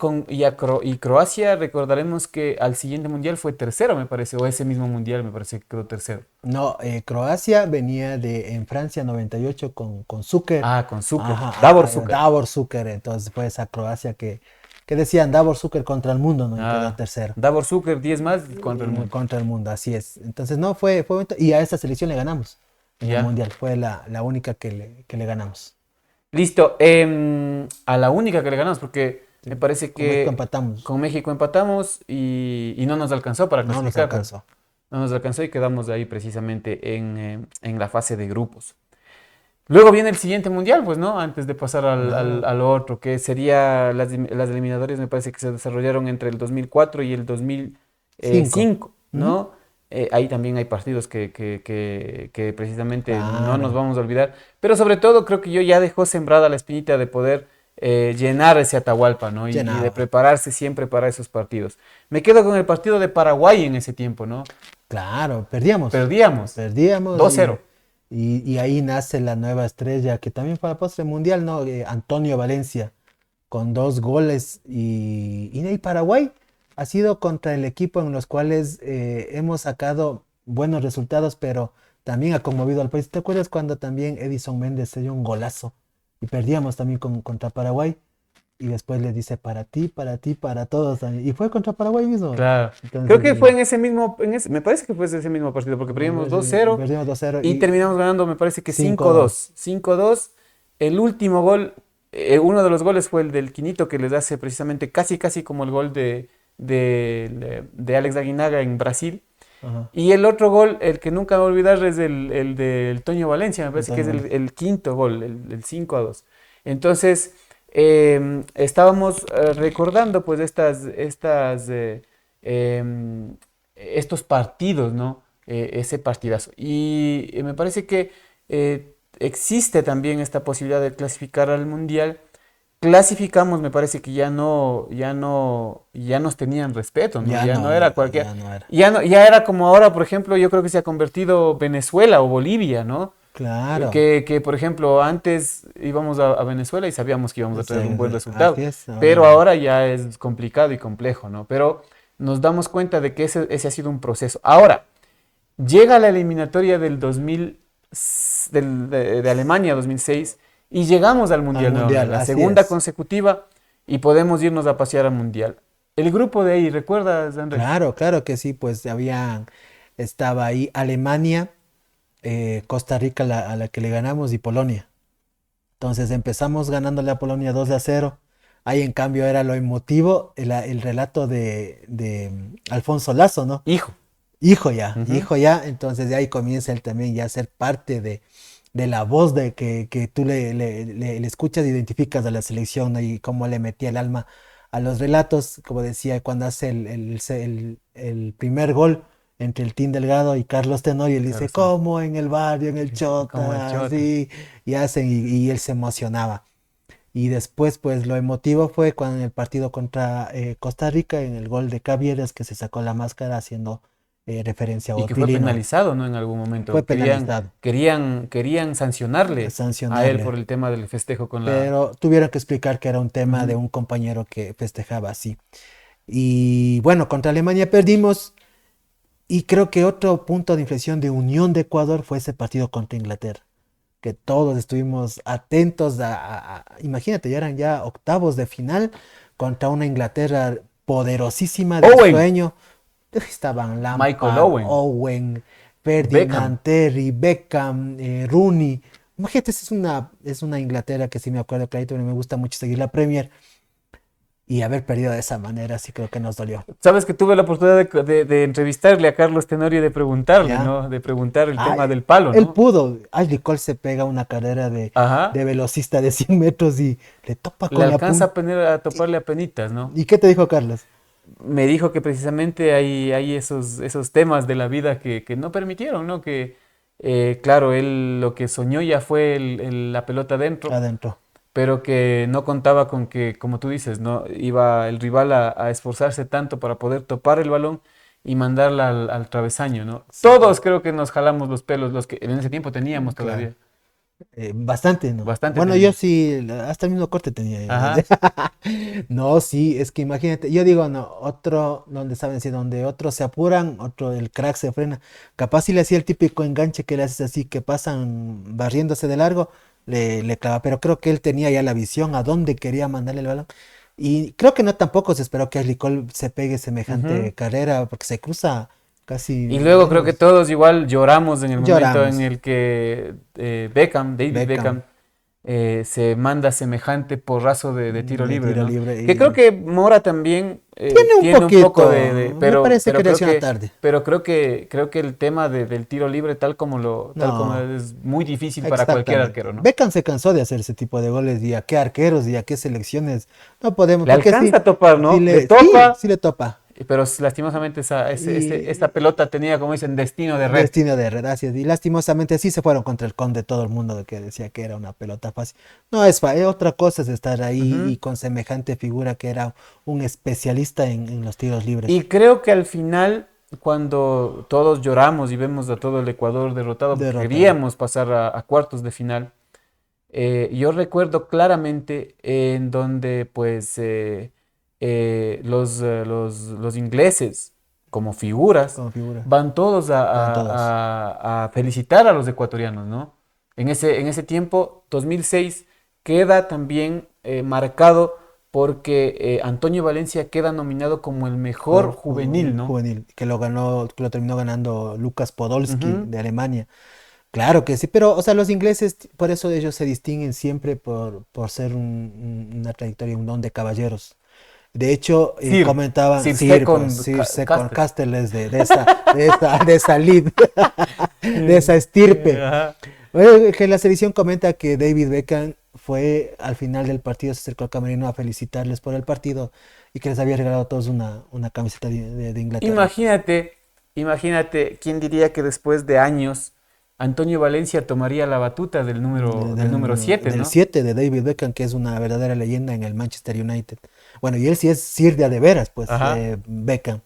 Croacia, recordaremos que al siguiente mundial fue tercero, me parece, o ese mismo mundial me parece que quedó tercero. No, Croacia venía en Francia 98 con Zucker. Ah, con Zucker. Ajá, Davor Zucker. Davor Zucker. Entonces fue esa Croacia que decían Davor Zucker contra el mundo, ¿no? Y Ah, quedó tercero. Davor Zucker, 10 más contra el mundo. Contra el mundo, así es. Entonces, no, fue bonito. Y a esta selección le ganamos en Ya. el Mundial. Fue la única que le ganamos. Listo, a la única que le ganamos, porque me parece Con México que empatamos. con México empatamos y no nos alcanzó para No nos clasificar. alcanzó. No nos alcanzó y quedamos ahí precisamente en la fase de grupos. Luego viene el siguiente mundial, pues, ¿no? Antes de pasar al otro, que sería las eliminatorias, me parece que se desarrollaron entre el 2004 y el 2005, ¿no? Ahí también hay partidos que precisamente no Claro. nos vamos a olvidar. Pero sobre todo creo que yo ya dejó sembrada la espinita de poder llenar ese Atahualpa, ¿no? Y Llenaba. de prepararse siempre para esos partidos. Me quedo con el partido de Paraguay en ese tiempo, ¿no? Claro, perdíamos. Perdíamos. Perdíamos. 2-0. Y ahí nace la nueva estrella, que también fue a postre mundial, ¿no? Antonio Valencia, con 2 goles. Y Paraguay ha sido contra el equipo en los cuales hemos sacado buenos resultados, pero también ha conmovido al país. ¿Te acuerdas cuando también Edison Méndez se dio un golazo? Y perdíamos también contra Paraguay. Y después le dice para ti, para todos también. Y fue contra Paraguay mismo. Claro. Entonces, Creo que fue me parece que fue ese mismo partido, porque perdimos 2-0 Perdimos 2-0 y terminamos ganando, me parece que 5-2. 5-2. El último gol, uno de los goles fue el del Quinito, que les hace precisamente casi como el gol de Alex Aguinaga en Brasil. Ajá. Y el otro gol, el que nunca voy a olvidar, es el del Toño Valencia, me parece que es el quinto gol, el 5-2. Entonces, estábamos recordando pues estos partidos, ¿no? Ese partidazo. Y me parece que existe también esta posibilidad de clasificar al Mundial. Clasificamos, me parece que ya nos tenían respeto, ¿no? Ya no era cualquier, ya no era. ya era como ahora, por ejemplo, yo creo que se ha convertido Venezuela o Bolivia, ¿no? Claro. Que por ejemplo, antes íbamos a Venezuela y sabíamos que íbamos a tener un buen resultado, así es, pero ahora ya es complicado y complejo, ¿no? Pero nos damos cuenta de que ese ha sido un proceso. Ahora, llega la eliminatoria del 2000, de Alemania 2006 y llegamos al Mundial, la así segunda es. consecutiva, y podemos irnos a pasear al Mundial. El grupo de ahí, ¿recuerdas, Andrés? Claro que sí, pues estaba ahí Alemania, Costa Rica a la que le ganamos y Polonia. Entonces empezamos ganándole a Polonia 2-0. Ahí en cambio era lo emotivo, el relato de Alfonso Lazo, ¿no? Hijo. Hijo ya. Entonces de ahí comienza él también ya a ser parte de la voz de que tú le escuchas e identificas a la selección, ¿no? Y cómo le metía el alma a los relatos, como decía, cuando hace el primer gol entre el Team Delgado y Carlos Tenorio, él dice, como en el barrio, en el Chota, así, y él se emocionaba. Y después, pues, lo emotivo fue cuando en el partido contra Costa Rica, en el gol de Cavieres, que se sacó la máscara haciendo referencia a Y que fue Otilino. penalizado, ¿no? En algún momento. Fue penalizado. Querían sancionarle a él por el tema del festejo con Pero tuvieron que explicar que era un tema de un compañero que festejaba así. Y bueno, contra Alemania perdimos. Y creo que otro punto de inflexión de unión de Ecuador fue ese partido contra Inglaterra. Que todos estuvimos atentos imagínate, ya eran octavos de final contra una Inglaterra poderosísima de sueño. Estaban Lampard, Michael Owen, Ferdinand, Terry, Beckham, Rooney. Imagínate, es una Inglaterra que sí me acuerdo clarito, pero me gusta mucho seguir la Premier. y haber perdido de esa manera sí creo que nos dolió. Sabes que tuve la oportunidad de entrevistarle a Carlos Tenorio y de preguntarle, Ya. ¿no? De preguntar el tema del palo, Él ¿no? pudo. Ashley Cole se pega una carrera Ajá. de velocista de 100 metros y le topa con Le la alcanza punta. a toparle a penitas, ¿no? ¿Y qué te dijo Carlos? Me dijo que precisamente hay esos temas de la vida que no permitieron, ¿no? Que, claro, él lo que soñó ya fue la pelota adentro, Adentro. pero que no contaba con que, como tú dices, ¿no? Iba el rival a esforzarse tanto para poder topar el balón y mandarla al travesaño, ¿no? Todos creo que nos jalamos los pelos, los que en ese tiempo teníamos Claro. todavía. Bastante, ¿no? Bastante Bueno, tenía. yo sí, hasta el mismo corte tenía. Ajá. No, sí, es que imagínate, yo digo, no, otro, donde saben, si donde otros se apuran, otro, el crack se frena. Capaz si le hacía el típico enganche que le haces así, que pasan barriéndose de largo, le clava. Pero creo que él tenía ya la visión a dónde quería mandarle el balón. Y creo que no tampoco se esperó que Ashley Cole se pegue semejante Ujú. carrera, porque se cruza casi. Y luego creo que todos igual lloramos en el momento Lloramos. en el que David Beckham, se manda semejante porrazo de tiro De libre, tiro ¿no? libre Que y- creo que Mora también Tiene un tiene un poco poquito, de- me pero, parece pero que creo reacciona que, tarde. pero creo que el tema del tiro libre tal como No. es muy difícil para cualquier Exactamente. arquero, ¿no? Beckham se cansó de hacer ese tipo de goles y a qué arqueros y a qué selecciones. No podemos. Le porque alcanza a topar, ¿no? sí Le topa. Sí, sí le topa. Pero lastimosamente Y- esta pelota tenía, como dicen, destino de red. Destino de red, así es. Y lastimosamente sí se fueron contra el Conde todo el mundo que decía que era una pelota fácil. No, otra cosa es estar ahí Ujú. y con semejante figura que era un especialista en los tiros libres. Y creo que al final, cuando todos lloramos y vemos a todo el Ecuador derrotado, porque Derrotado. queríamos pasar a cuartos de final, yo recuerdo claramente en donde pues los ingleses, como figuras, Como figura. van todos Van todos. a felicitar a los ecuatorianos, ¿no? En ese tiempo, 2006, queda también marcado porque Antonio Valencia queda nominado como el mejor juvenil, ¿no? Juvenil, que lo terminó ganando Lucas Podolski Ujú. de Alemania. Claro que sí, pero, o sea, los ingleses, por eso ellos se distinguen siempre por ser una trayectoria, un don de caballeros. De hecho, Sir, comentaban Sir Sir, Second pues, Sir Ca- Second Castle. Castle es de esa lid, de esa estirpe. Ajá. Bueno, que la selección comenta que David Beckham fue al final del partido, se acercó al camerino a felicitarles por el partido y que les había regalado a todos una camiseta de Inglaterra. Imagínate, ¿quién diría que después de años Antonio Valencia tomaría la batuta del número 7, Del ¿no? 7 de David Beckham, que es una verdadera leyenda en el Manchester United. Bueno, y él sí es Sir de veras, pues, Ajá. Beckham.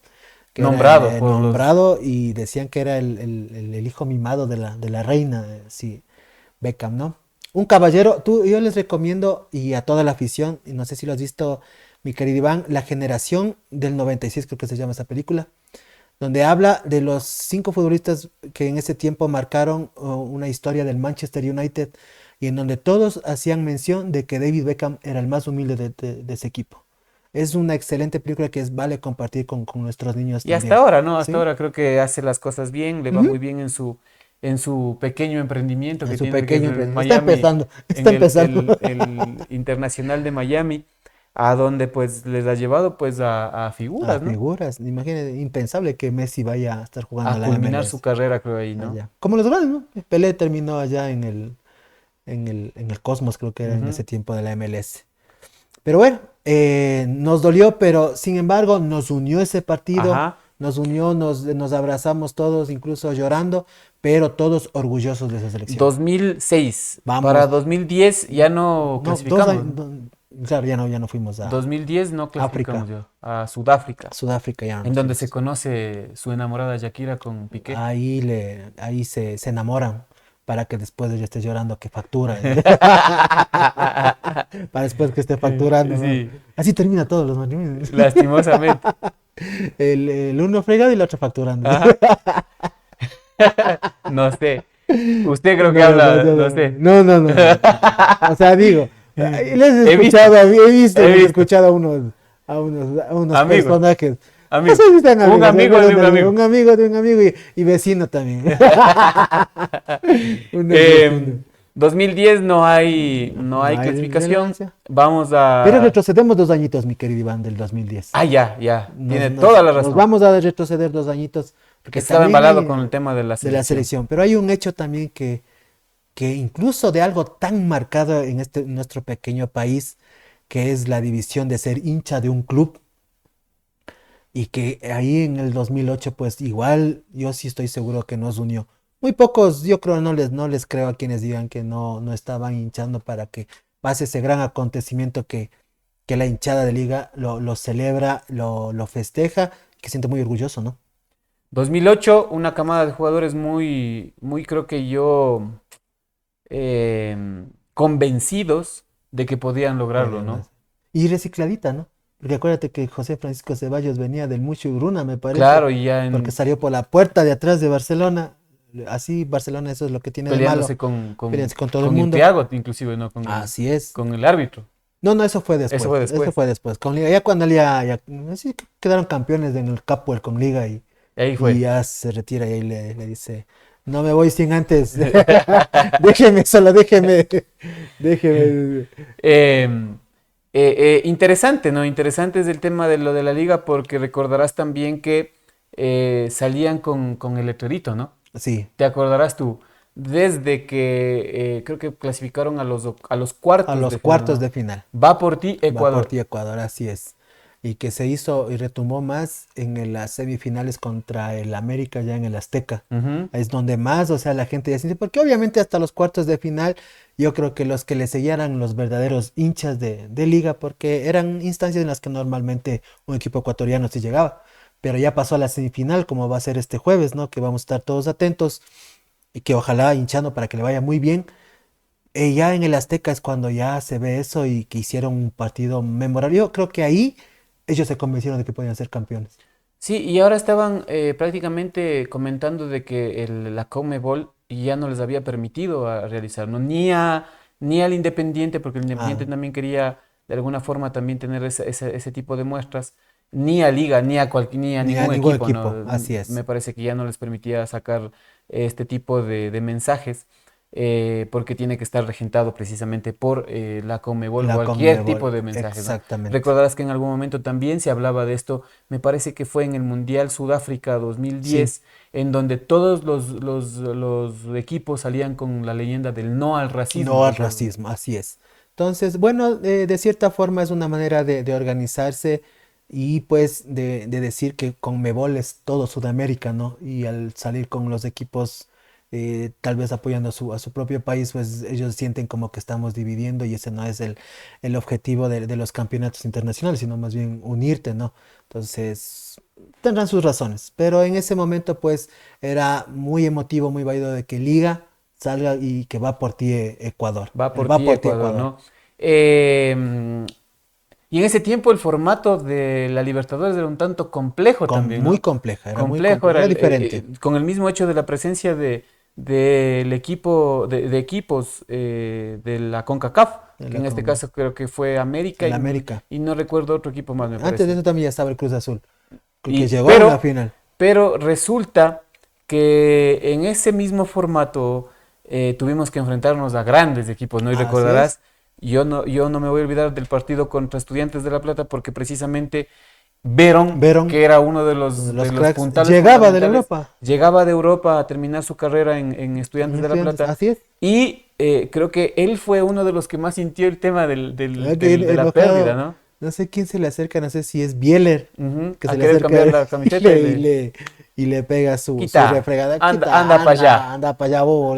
Que Nombrado era, por los- nombrado y decían que era el hijo mimado de la reina, sí, Beckham, ¿no? Un caballero, yo les recomiendo y a toda la afición, y no sé si lo has visto, mi querido Iván, La Generación del 96, creo que se llama esa película, donde habla de los 5 futbolistas que en ese tiempo marcaron una historia del Manchester United y en donde todos hacían mención de que David Beckham era el más humilde de ese equipo. Es una excelente película que vale compartir con nuestros niños Y hasta también. ahora, ¿no? Hasta ¿Sí? ahora creo que hace las cosas bien, le va Ujú. muy bien en su pequeño emprendimiento En que su tiene, que pequeño es en emprendimiento. Está empezando, en está empezando. el Internacional de Miami, a donde pues les ha llevado pues a figuras, ¿no? Figuras, imagínate, impensable que Messi vaya a estar jugando A en la culminar MLS. su carrera, creo ahí, ¿no? Allá. Como los grandes, ¿no? Pelé terminó allá en el Cosmos, creo que era en Ujú. ese tiempo de la MLS. Pero bueno, nos dolió, pero sin embargo nos unió ese partido, Ajá. nos unió, nos abrazamos todos, incluso llorando, pero todos orgullosos de esa selección. 2006. Vamos. Para 2010 ya no No, clasificamos. claro, ya no fuimos a 2010 no clasificamos África. ya, a Sudáfrica, Sudáfrica, ya no en nos donde fuimos. se conoce su enamorada Shakira con Piqué. Ahí se enamoran para que después ella esté llorando que factura. Para después que esté facturando, ¿no? Sí. Así termina todos los matrimonios. Lastimosamente. El uno fregado y el otro facturando. Ajá. No sé. Usted creo que habla, no sé. No. O sea, digo, les he He visto. escuchado, he visto, He he visto. escuchado a unos Amigos. personajes. Amigos. No sé si están Un amigo de un pero amigo. Un amigo de un amigo y vecino también. Uno Eh, vecino. 2010 no hay No hay clasificación. relevancia. Vamos a... Pero retrocedemos 2 añitos, mi querido Iván, del 2010. Ah, ya. Tiene Nos- toda la nos razón. vamos a retroceder 2 añitos. Porque Estaba también embalado hay- con el tema de la de la selección. selección. Pero hay un hecho también que incluso de algo tan marcado en nuestro pequeño país, que es la división de ser hincha de un club, y que ahí en el 2008, pues igual yo sí estoy seguro que nos unió. Muy pocos, yo creo, no les creo a quienes digan que no estaban hinchando para que pase ese gran acontecimiento que la hinchada de Liga lo celebra, lo festeja, que siente muy orgulloso, ¿no? 2008, una camada de jugadores muy creo que convencidos de que podían lograrlo, ¿no? Y recicladita, ¿no? Porque acuérdate que José Francisco Ceballos venía del Mucho Uruna, me parece. Claro, y ya Porque salió por la puerta de atrás de Barcelona. Así Barcelona, eso es lo que tiene de malo. peleándose Peleándose con todo el con mundo. Impiago, inclusive, ¿no? Así es. Con el árbitro. No, eso fue después. Eso fue después. Eso fue después. Con Liga, ya cuando ya sí, quedaron campeones en el Capuel con Liga y Ahí fue. ya se retira y ahí le dice, no me voy sin antes. Déjeme, solo déjeme. Interesante, ¿no? Interesante es el tema de lo de la liga porque recordarás también que salían con el letrerito, ¿no? Sí, Te acordarás tú, desde que creo que clasificaron a los cuartos a los de final, cuartos ¿no? de final. Va por ti, Va Ecuador. por ti, Ecuador, así es. Y que se hizo y retomó más en las semifinales contra el América ya en el Azteca. Ujú. Es donde más, o sea, la gente ya siente, porque obviamente hasta los cuartos de final, yo creo que los que le seguían eran los verdaderos hinchas de liga, porque eran instancias en las que normalmente un equipo ecuatoriano sí llegaba. Pero ya pasó a la semifinal, como va a ser este jueves, ¿no? Que vamos a estar todos atentos y que ojalá hinchando para que le vaya muy bien. Ya en el Azteca es cuando ya se ve eso y que hicieron un partido memorable. Yo creo que ahí ellos se convencieron de que podían ser campeones. Sí, y ahora estaban prácticamente comentando de que la Conmebol ya no les había permitido realizar, ¿no? Ni al Independiente, porque el Independiente Ah. también quería de alguna forma también tener ese tipo de muestras, ni a Liga, ni a Ni a ningún ningún equipo, equipo, ¿no? así es. Me parece que ya no les permitía sacar este tipo de mensajes. Porque tiene que estar regentado precisamente por la Conmebol, La cualquier Conmebol, tipo de mensajes, ¿no? exactamente. Recordarás que en algún momento también se hablaba de esto, me parece que fue en el Mundial Sudáfrica 2010, en donde todos los equipos salían con la leyenda del no al racismo. No al O sea, racismo, así es. Entonces, bueno, de cierta forma es una manera de organizarse y pues de decir que Conmebol es todo Sudamérica, ¿no? Y al salir con los equipos tal vez apoyando a su propio país, pues ellos sienten como que estamos dividiendo y ese no es el objetivo de los campeonatos internacionales, sino más bien unirte, ¿no? Entonces, tendrán sus razones, pero en ese momento pues era muy emotivo, muy válido de que Liga salga y que va por ti Ecuador. Va por ti, Ecuador, ¿no? Y en ese tiempo el formato de la Libertadores era un tanto complejo también, ¿no? Muy compleja, era muy Complejo, compleja, era era diferente. con el mismo hecho de la presencia del equipo, de equipos de la CONCACAF, De que la en este Con- caso creo que fue América, El América. y no recuerdo otro equipo más, me Antes parece. de eso también ya estaba el Cruz Azul, que Y- llegó pero- a la final. Pero resulta que en ese mismo formato tuvimos que enfrentarnos a grandes equipos, ¿no? Y Así recordarás, yo no me voy a olvidar del partido contra Estudiantes de La Plata porque precisamente Verón, Verón, que era uno de los cracks, puntales llegaba de fundamentales, Europa. llegaba de Europa a terminar su carrera en Estudiantes de La Plata. Así es. Y creo que él fue uno de los que más sintió el tema de la Enojado. pérdida, ¿no? No sé quién se le acerca, no sé si es Bieler, Ujú, que a se le querer acerca cambiar la camiseta y le pega su Quita, refregada. anda pa' allá. Anda para allá, bobo.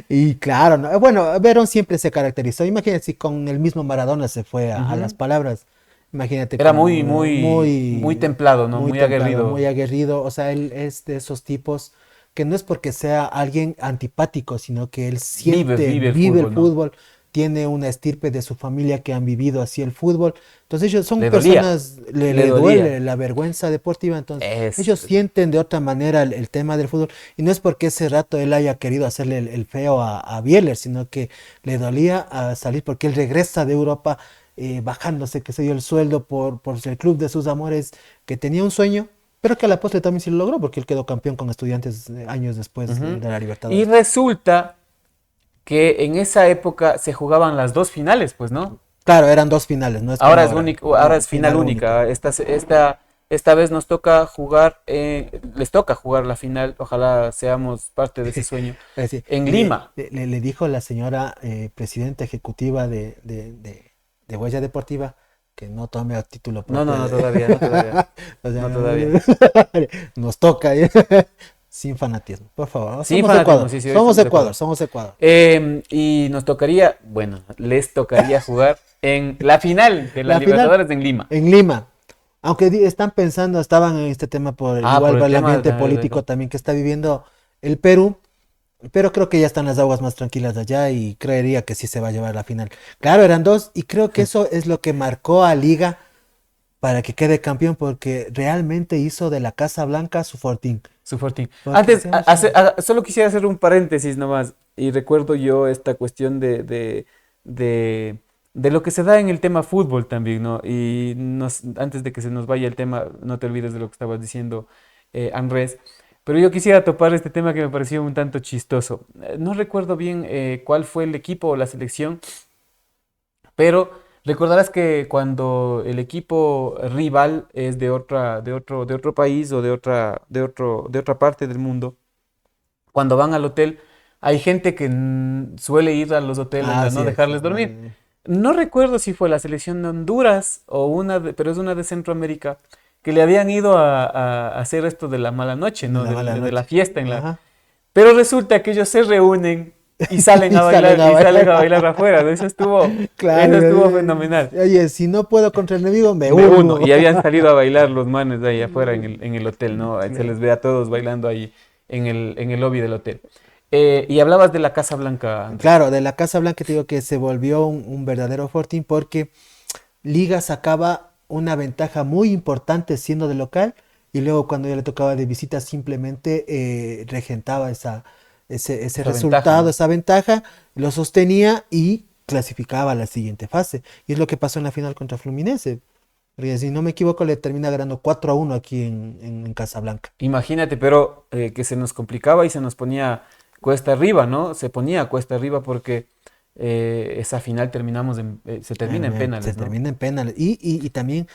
Y claro, ¿no? Bueno, Verón siempre se caracterizó. Imagínate si con el mismo Maradona se fue a las palabras. Imagínate. Era como muy templado, ¿no? Muy templado, aguerrido. Muy aguerrido. O sea, él es de esos tipos que no es porque sea alguien antipático, sino que él siente, Vive el vive el fútbol, ¿no? fútbol, tiene una estirpe de su familia que han vivido así el fútbol. Entonces ellos son Le dolía. personas, Le le dolía. duele la vergüenza deportiva, entonces Es- ellos sienten de otra manera el tema del fútbol. Y no es porque ese rato él haya querido hacerle el feo a Bieler, sino que le dolía a salir porque él regresa de Europa bajándose, qué sé yo, el sueldo por el club de sus amores, que tenía un sueño, pero que a la postre también sí lo logró, porque él quedó campeón con Estudiantes años después de la Y Libertadores. resulta que en esa época se jugaban las dos finales, pues, ¿no? Claro, eran dos finales, no es como Ahora es único, ahora es final única. Esta vez nos toca jugar, les toca jugar la final. Ojalá seamos parte de ese sueño. Es decir, En Lima. Le dijo la señora presidenta ejecutiva de Huella Deportiva que no tome a título No, propio. todavía, no todavía. O sea, No todavía. Nos toca, sin fanatismo, por favor. Sin Somos fanatismo, Ecuador, sí, sí, hoy somos somos Ecuador, Ecuador. somos Ecuador. Y nos tocaría, bueno, les tocaría jugar en la final de la La final Libertadores en Lima. En Lima. Aunque están pensando, estaban en este tema por Ah, igual por el por el tema ambiente de- político también que está viviendo el Perú, pero creo que ya están las aguas más tranquilas de allá y creería que sí se va a llevar la final. Claro, eran dos y creo que eso es lo que marcó a Liga para que quede campeón porque realmente hizo de la Casa Blanca su fortín. Su fortín. Porque Antes, seamos- solo quisiera hacer un paréntesis nomás. Y recuerdo yo esta cuestión de lo que se da en el tema fútbol también, ¿no? Y antes de que se nos vaya el tema, no te olvides de lo que estabas diciendo, Andrés. Pero yo quisiera topar este tema que me pareció un tanto chistoso. No recuerdo bien cuál fue el equipo o la selección, pero recordarás que cuando el equipo rival es de otro país o de otra parte del mundo, cuando van al hotel, hay gente que suele ir a los hoteles a no Así es. dejarles dormir. No recuerdo si fue la selección de Honduras o pero es una de Centroamérica, que le habían ido a hacer esto de la mala noche, ¿no? La mala De la noche. fiesta Ajá. Pero resulta que ellos se reúnen y salen Y a bailar, salen a y salen bailar. a bailar afuera, ¿no? Claro, Eso estuvo fenomenal. Oye, si no puedo contra el enemigo, me De uno. uno, y habían salido a bailar los manes de ahí afuera en el hotel, ¿no? Se les ve a todos bailando ahí en el lobby del hotel. Y hablabas de la Casa Blanca, Andrés. Claro, de la Casa Blanca te digo que se volvió un verdadero fortín porque Liga sacaba una ventaja muy importante siendo de local y luego cuando ya le tocaba de visita simplemente regentaba ese Esa resultado, ventaja, ¿no? esa ventaja, lo sostenía y clasificaba a la siguiente fase. Y es lo que pasó en la final contra Fluminense. Porque si no me equivoco le termina ganando 4-1 aquí en Casablanca. Imagínate, pero que se nos complicaba y se nos ponía cuesta arriba, ¿no? Se ponía cuesta arriba porque esa final se termina en penales, Se ¿no? termina en penales. Y también,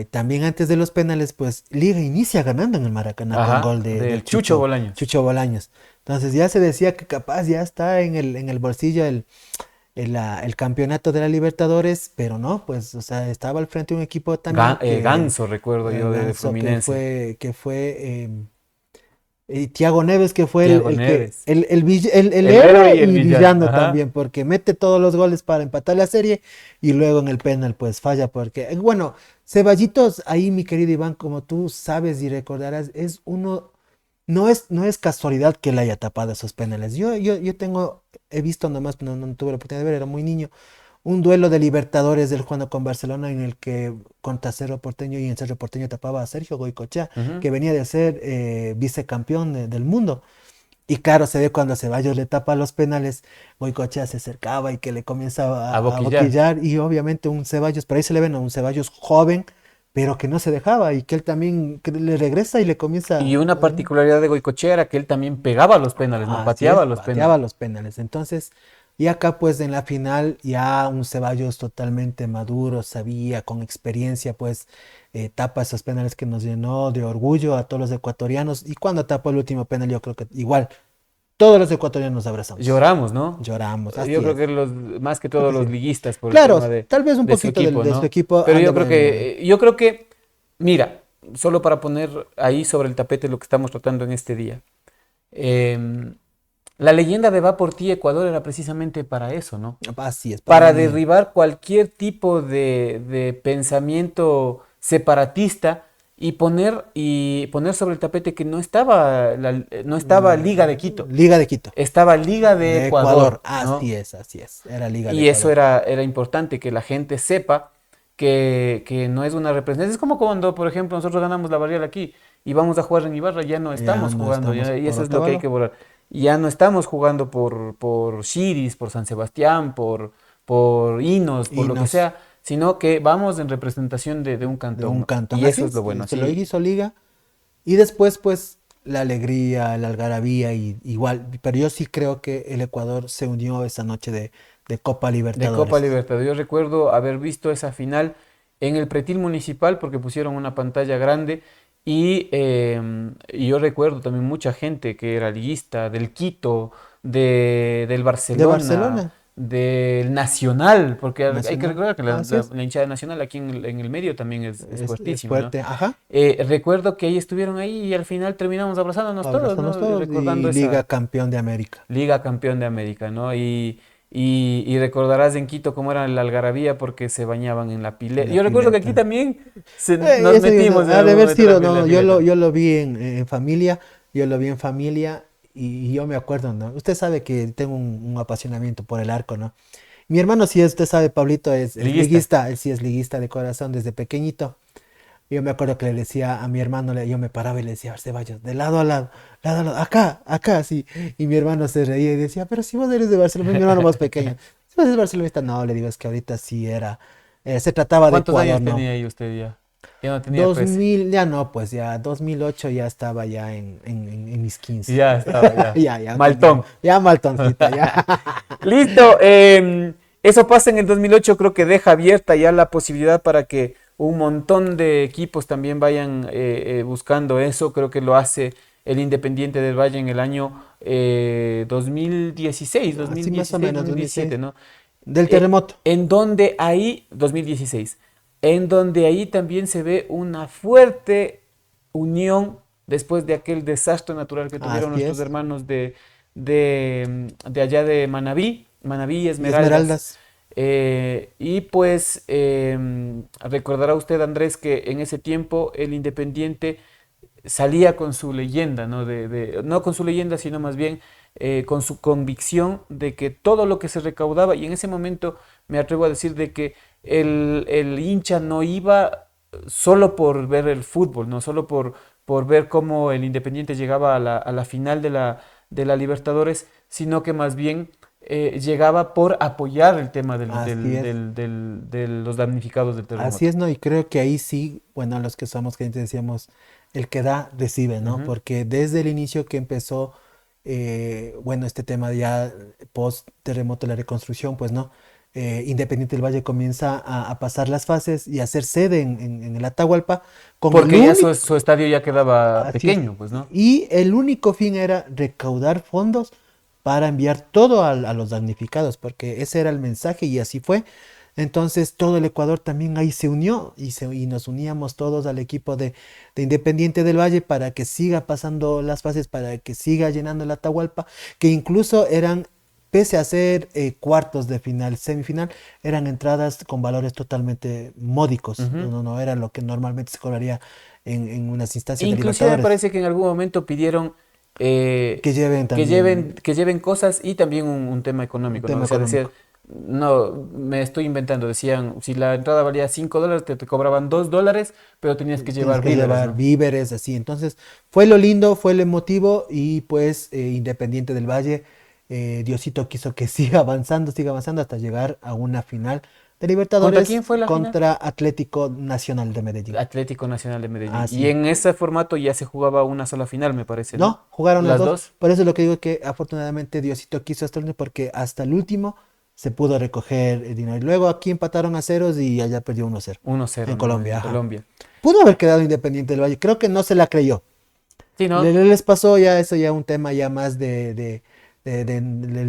también antes de los penales, pues Liga inicia ganando en el Maracaná Ajá, con gol del del Chucho Bolaños. Chucho Bolaños. Entonces ya se decía que capaz ya está en el bolsillo el campeonato de la Libertadores, pero no, pues, o sea, estaba al frente de un equipo también Ganso, recuerdo yo, de Ganso, Fluminense. que fue Thiago Neves, que fue Thiago Neves. el El héroe héroe y y el villano, villano ajá. también, porque mete todos los goles para empatar la serie y luego en el penal pues falla porque, bueno, Ceballitos, ahí mi querido Iván, como tú sabes y recordarás, es uno, no es casualidad que él haya tapado esos penales. Yo he visto nomás, no tuve la oportunidad de ver, era muy niño, un duelo de Libertadores del jugando con Barcelona en el que contra Cerro Porteño y en Cerro Porteño tapaba a Sergio Goycochea, Ujú. que venía de ser vicecampeón del mundo. Y claro, se ve cuando Ceballos le tapa los penales, Goycochea se acercaba y que le comienza A a boquillar. boquillar. Y obviamente un Ceballos, por ahí se le ven a un Ceballos joven, pero que no se dejaba y que él también que le regresa y le comienza. Y una particularidad de Goicoechea era que él también pegaba los penales, no Así pateaba es, los pateaba penales. los penales. Entonces, y acá pues en la final ya un Ceballos totalmente maduro, sabía, con experiencia, pues tapa esos penales que nos llenó de orgullo a todos los ecuatorianos. Y cuando tapó el último penal, yo creo que igual todos los ecuatorianos nos abrazamos. Lloramos, ¿no? Lloramos. Así Yo creo es. que más que todo los liguistas por el Claro, tema tal vez un de su poquito equipo, de ¿no? su equipo Pero ande yo creo que, mira, solo para poner ahí sobre el tapete lo que estamos tratando en este día. La leyenda de Va por ti, Ecuador, era precisamente para eso, ¿no? Así es. Para mí. derribar cualquier tipo de pensamiento separatista y poner sobre el tapete que no estaba Liga de Quito, Liga de Quito. estaba Liga de Ecuador, ¿no? Así es. Era Liga de Y eso Ecuador. era importante, que la gente sepa que no es una representación. Es como cuando, por ejemplo, nosotros ganamos la barrial aquí y vamos a jugar en Ibarra, ya no estamos no jugando, estamos y eso por es lo que hay Otavalo. que borrar. Ya no estamos jugando por Chiris, por San Sebastián, por Inos, por lo que Inos. sea, sino que vamos en representación de un De cantón, un ¿no? cantón. Y Así eso es lo bueno. Se así. lo hizo Liga. Y después, pues, la alegría, la algarabía, y igual, pero yo sí creo que el Ecuador se unió esa noche de Copa De Libertadores. Copa Libertadores. Yo recuerdo haber visto esa final en el pretil municipal porque pusieron una pantalla grande y yo recuerdo también mucha gente que era liguista del Quito, del De Barcelona, Barcelona, del Nacional, porque hay que Nacional. recordar que Así es. la hinchada de Nacional aquí en el medio también es Es fuertísima, ¿no? fuerte, ajá. Recuerdo que ahí estuvieron ahí y al final terminamos abrazándonos todos, Abrazándonos ¿no? Y todos, recordando y Liga esa Campeón de América. Liga Campeón de América, ¿no? Y recordarás en Quito cómo era la algarabía porque se bañaban en la pileta. En la Yo recuerdo que aquí pileta. también nos metimos en Ha de algún haber momento en sido, la no, pileta. yo lo vi en familia, yo lo vi en familia y yo me acuerdo, ¿no? Usted sabe que tengo un apasionamiento por el arco, ¿no? Mi hermano, sí, usted sabe, Pablito, es Liguista. liguista, él sí es liguista de corazón desde pequeñito. Yo me acuerdo que le decía a mi hermano, yo me paraba y le decía, Ceballos, de lado a lado, lado a lado, acá, acá, sí. Y mi hermano se reía y decía, pero si vos eres de Barcelona, mi hermano más pequeño. Si vos eres barcelonista, no, le digo, es que ahorita sí era, se trataba de ¿Cuántos Ecuador, años ¿no? tenía ahí usted ya? Ya no tenía pues. 2000, ya no, pues ya 2008 ya estaba ya en mis 15. Ya estaba, ya. Ya, Maltón. ya maltoncito, ya. Listo. Eso pasa en el 2008, creo que deja abierta ya la posibilidad para que un montón de equipos también vayan buscando eso. Creo que lo hace el Independiente del Valle en el año 2016, Así más o 2016, menos, 2017, ¿no? Del terremoto. En donde ahí, 2016, en donde ahí también se ve una fuerte unión después de aquel desastre natural que tuvieron Así nuestros es. hermanos de allá de Manabí, Manabí y Y Esmeraldas. Esmeraldas. Y pues recordará usted, Andrés, que en ese tiempo el Independiente salía con su leyenda, ¿no? No con su leyenda, sino más bien con su convicción de que todo lo que se recaudaba, y en ese momento me atrevo a decir de que el hincha no iba solo por ver el fútbol, no solo por ver cómo el Independiente llegaba a la final de la Libertadores, sino que más bien llegaba por apoyar el tema Así es. de los damnificados del terremoto. Así es, ¿no? Y creo que ahí sí, bueno, los que somos creyentes decíamos, el que da, recibe, ¿no? Ujú. Porque desde el inicio que empezó, bueno, este tema ya post terremoto, la reconstrucción, pues no, Independiente del Valle comienza a pasar las fases y a hacer sede en el Atahualpa con Porque el ya único, su estadio ya quedaba así es, pequeño, pues, ¿no? y el único fin era recaudar fondos para enviar todo a los damnificados, porque ese era el mensaje y así fue. Entonces todo el Ecuador también ahí se unió y nos uníamos todos al equipo de Independiente del Valle para que siga pasando las fases, para que siga llenando la Atahualpa, que incluso eran, pese a ser cuartos de final, semifinal, eran entradas con valores totalmente módicos. Ujú. No era lo que normalmente se cobraría en unas instancias de Inclusive me Libertadores. parece que en algún momento pidieron Que lleven también que lleven cosas y también un tema económico, un ¿no? tema O sea, económico. no, me estoy inventando, decían, si la entrada valía $5, te cobraban $2, pero tenías que Tienes llevar que víveres, llevar ¿no? víveres, así. Entonces, fue lo lindo, fue lo emotivo y pues Independiente del Valle, Diosito quiso que siga avanzando hasta llegar a una final de ¿Contra Libertadores quién fue la final? contra Atlético Nacional de Medellín. Atlético Nacional de Medellín. Ah, Y sí. en ese formato ya se jugaba una sola final, me parece, ¿no? No, jugaron las Las dos. dos. Por eso es lo que digo que afortunadamente Diosito quiso hasta el último, porque hasta el último se pudo recoger el dinero. Y luego aquí empataron a ceros y allá perdió 1-0 1-0, en ¿no? Colombia. En Ajá. Colombia. Pudo haber quedado Independiente del Valle, creo que no se la creyó. Sí, ¿no? Les pasó ya eso, ya un tema ya más del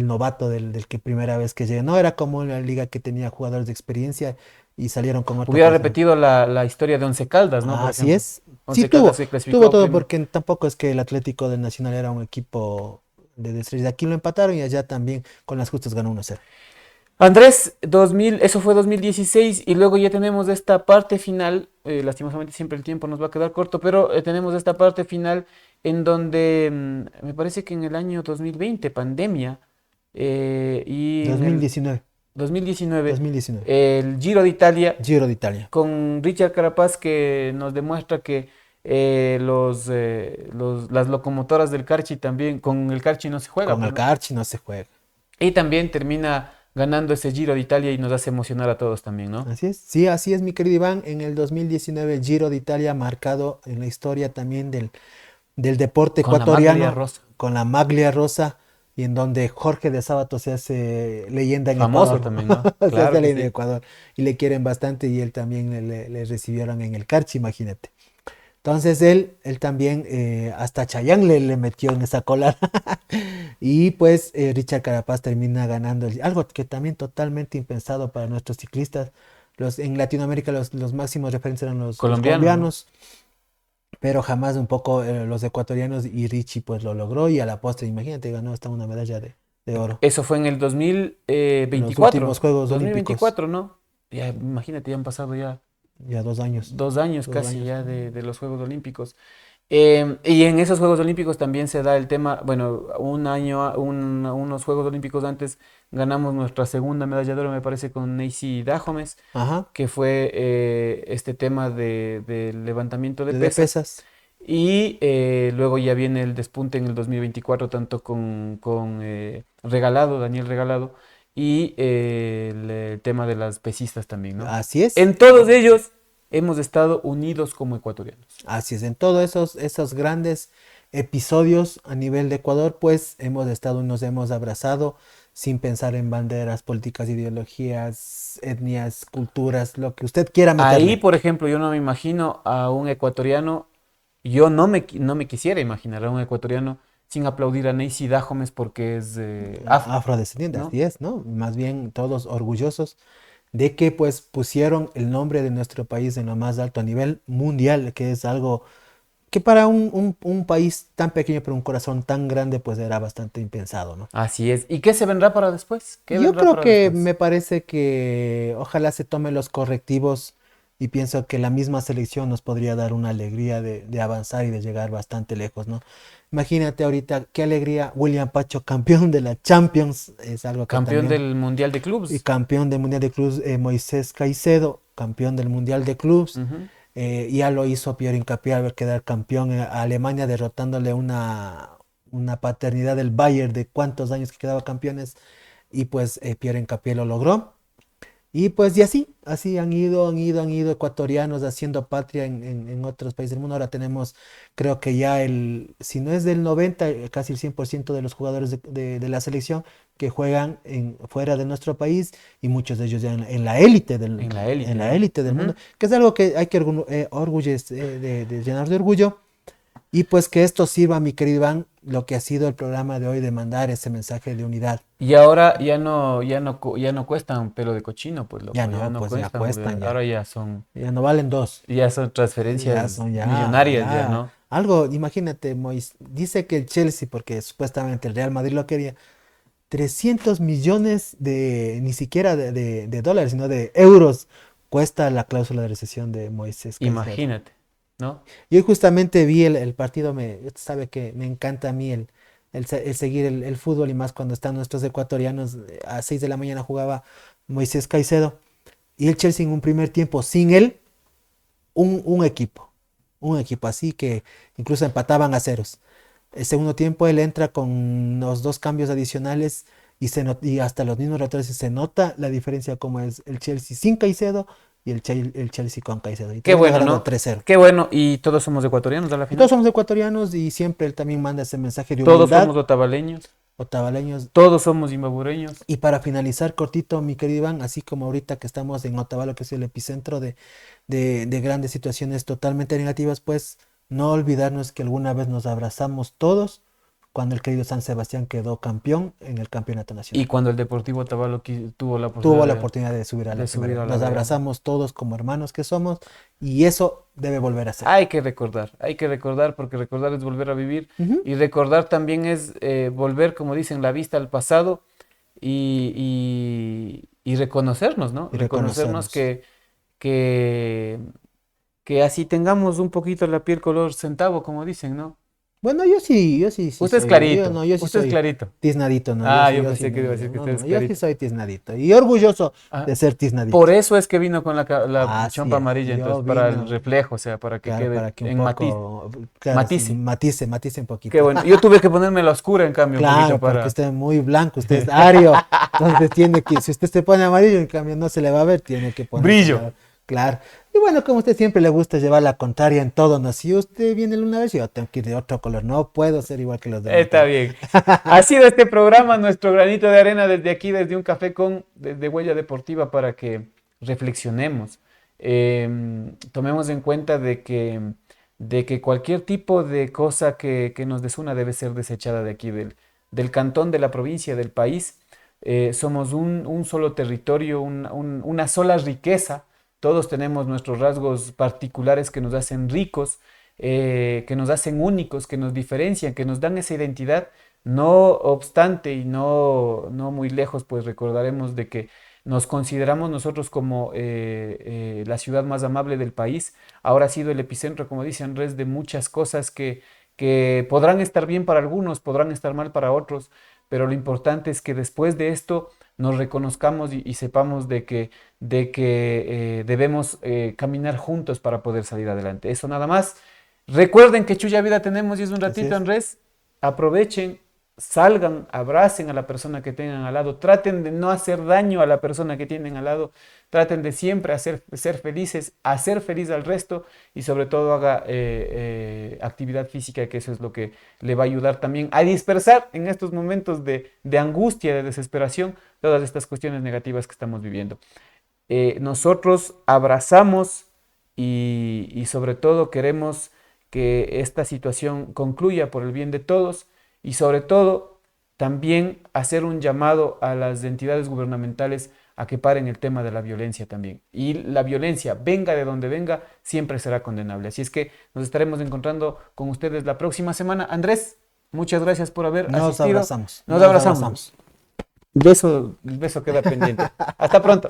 novato, del que primera vez que llega. No era como la liga que tenía jugadores de experiencia y salieron con otra Hubiera cosa. repetido la historia de Once Caldas, ¿no? Por Así ejemplo. es. Once Sí, Caldas se clasificó tuvo todo, primero. porque tampoco es que el Atlético del Nacional era un equipo de estrellas. Aquí lo empataron y allá también con las justas ganó 1-0. Andrés, eso fue 2016 y luego ya tenemos esta parte final, lastimosamente siempre el tiempo nos va a quedar corto, pero tenemos esta parte final en donde me parece que en el año 2020, pandemia, y en el 2019, 2019, 2019. el Giro de Italia Giro de Italia. con Richard Carapaz que nos demuestra que las locomotoras del Carchi también, con el Carchi no se juega, Con pues, el ¿no? Carchi no se juega. Y también termina ganando ese Giro de Italia y nos hace emocionar a todos también, ¿no? Así es, sí, así es, mi querido Iván. En el 2019 el Giro de Italia marcado en la historia también del deporte Con la ecuatoriano maglia rosa. con la maglia rosa, y en donde Jorge de Sábato se hace leyenda en Famoso Ecuador. también, ¿no? Se Claro hace que leyenda sí. en Ecuador y le quieren bastante, y él también le recibieron en el Carchi, imagínate. Entonces él también, hasta Chayanne le metió en esa cola. Y pues Richard Carapaz termina ganando algo que también totalmente impensado para nuestros ciclistas. En Latinoamérica los máximos referentes eran los Colombiano, ¿no? colombianos, pero jamás un poco los ecuatorianos, y Richie pues lo logró, y a la postre, imagínate, ganó hasta una medalla de oro Eso fue en el en los últimos 2024. Juegos Olímpicos. 2024, ¿no? Ya, imagínate, ya han pasado ya Ya 2 años. 2 años Dos casi años. ya de los Juegos Olímpicos. Y en esos Juegos Olímpicos también se da el tema, bueno, unos Juegos Olímpicos antes ganamos nuestra segunda medalla de oro, me parece, con Neisy Dajomes, Ajá. que fue este tema del levantamiento de De pesas. pesas. Y luego ya viene el despunte en el 2024, tanto con Regalado, Daniel Regalado, y el tema de las pesistas también, ¿no? Así es. En todos ellos hemos estado unidos como ecuatorianos. Así es, en todos esos grandes episodios a nivel de Ecuador, pues nos hemos abrazado sin pensar en banderas, políticas, ideologías, etnias, culturas, lo que usted quiera meterle. Ahí, por ejemplo, yo no me imagino a un ecuatoriano, yo no me quisiera imaginar a un ecuatoriano sin aplaudir a Neisy Dajomes porque es Afrodescendiente, ¿no? así es, ¿no? Más bien todos orgullosos de que pues pusieron el nombre de nuestro país en lo más alto a nivel mundial, que es algo que para un país tan pequeño pero un corazón tan grande pues era bastante impensado, ¿no? Así es. ¿Y qué se vendrá para después? ¿Qué Yo vendrá creo para que después? me parece que ojalá se tomen los correctivos, y pienso que la misma selección nos podría dar una alegría de avanzar y de llegar bastante lejos, ¿no? Imagínate ahorita qué alegría, William Pacho, campeón de la Champions, es algo que Campeón también, del Mundial de y Clubes. campeón del Mundial de Clubes, Moisés Caicedo, campeón del Mundial de Clubes. Ujú. Ya lo hizo Pierre Hincapié al quedar campeón a Alemania, derrotándole una paternidad del Bayern de cuántos años que quedaba campeones, y pues Pierre Hincapié lo logró. Y pues y así han ido ecuatorianos haciendo patria en otros países del mundo. Ahora tenemos, creo que ya si no es del 90, casi el 100% de los jugadores de la selección que juegan fuera de nuestro país, y muchos de ellos ya en la élite En la élite, en la ¿no? élite del Ujú. mundo, que es algo que hay que de llenar de orgullo. Y pues que esto sirva, mi querido Iván, lo que ha sido el programa de hoy, de mandar ese mensaje de unidad. Y ahora ya no cuestan pelo de cochino, pues loco. Ya no, pues ya cuestan, ya. Ahora ya No valen dos. son transferencias Ya millonarias, ya, ¿no? Algo, imagínate, dice que el Chelsea, porque supuestamente el Real Madrid lo quería, 300 millones ni siquiera de dólares, sino de euros, cuesta la cláusula de rescisión de Moisés Caicedo. Imagínate, ¿no? Yo justamente vi el partido, usted sabe que me encanta a mí el seguir el fútbol, y más cuando están nuestros ecuatorianos. A 6 de la mañana jugaba Moisés Caicedo, y el Chelsea en un primer tiempo sin él, un equipo así que incluso empataban a ceros. El segundo tiempo él entra con los 2 cambios adicionales, y hasta los mismos retrasos se nota la diferencia, como es el Chelsea sin Caicedo y el Chelsea con Caicedo. Y Qué bueno, ganando ¿no? 3-0. Qué bueno. Y todos somos ecuatorianos a la Y final. todos somos ecuatorianos, y siempre él también manda ese mensaje de Todos humildad, somos otavaleños. otavaleños. Todos somos imbabureños. Y para finalizar cortito, mi querido Iván, así como ahorita que estamos en Otavalo, que es el epicentro de grandes situaciones totalmente negativas, pues no olvidarnos que alguna vez nos abrazamos todos cuando el querido San Sebastián quedó campeón en el campeonato nacional. Y cuando el Deportivo Otavalo tuvo la Tuvo la oportunidad oportunidad de subir a la de subir primera. a la Nos B. abrazamos todos como hermanos que somos, y eso debe volver a ser. Hay que recordar, porque recordar es volver a vivir. Ujú. Y recordar también es volver, como dicen, la vista al pasado, y reconocernos, ¿no? Y Reconocernos reconocernos. que así tengamos un poquito la piel color centavo, como dicen, ¿no? Bueno, yo sí Usted es soy- clarito. yo sí Usted es soy clarito. tiznadito, ¿no? Ah, sí- yo sí pensé que iba a decir que no, usted es yo sí clarito. soy tiznadito, y orgulloso Ah, de ser tiznadito. Por eso es que vino con la Así chompa es, amarilla, yo entonces, para vino- el reflejo, o sea, para que Claro, quede para que un en matiz. poco, claro, sí, Matice. matice un poquito. Qué bueno. Yo tuve que ponerme la oscura, en cambio, un Claro, poquito para... porque usted es muy blanco, usted es ario, entonces tiene que, si usted se pone amarillo, en cambio no se le va a ver, tiene que ponerse Brillo. Claro. Y bueno, como a usted siempre le gusta llevar la contraria en todo, ¿no? Si usted viene una vez, yo tengo que ir de otro color. No puedo ser igual que los demás. Está bien. Ha sido este programa, nuestro granito de arena desde aquí, desde un café con de Huella Deportiva, para que reflexionemos. Tomemos en cuenta de que cualquier tipo de cosa que nos desuna debe ser desechada de aquí, del cantón, de la provincia, del país. Somos un solo territorio, una sola riqueza. Todos tenemos nuestros rasgos particulares que nos hacen ricos, que nos hacen únicos, que nos diferencian, que nos dan esa identidad. No obstante y no muy lejos, pues recordaremos de que nos consideramos nosotros como la ciudad más amable del país. Ahora ha sido el epicentro, como dice Andrés, de muchas cosas que podrán estar bien para algunos, podrán estar mal para otros, pero lo importante es que después de esto nos reconozcamos y sepamos de que debemos caminar juntos para poder salir adelante. Eso nada más. Recuerden que Chuya Vida tenemos y es un ratito, Andrés. Aprovechen, salgan, abracen a la persona que tengan al lado, traten de no hacer daño a la persona que tienen al lado, traten de siempre ser felices, hacer feliz al resto y sobre todo haga actividad física, que eso es lo que le va a ayudar también a dispersar en estos momentos de angustia, de desesperación, todas estas cuestiones negativas que estamos viviendo. Nosotros abrazamos y sobre todo queremos que esta situación concluya por el bien de todos. Y sobre todo, también hacer un llamado a las entidades gubernamentales a que paren el tema de la violencia también. Y la violencia, venga de donde venga, siempre será condenable. Así es que nos estaremos encontrando con ustedes la próxima semana. Andrés, muchas gracias por haber asistido. Nos abrazamos. El beso queda pendiente. Hasta pronto.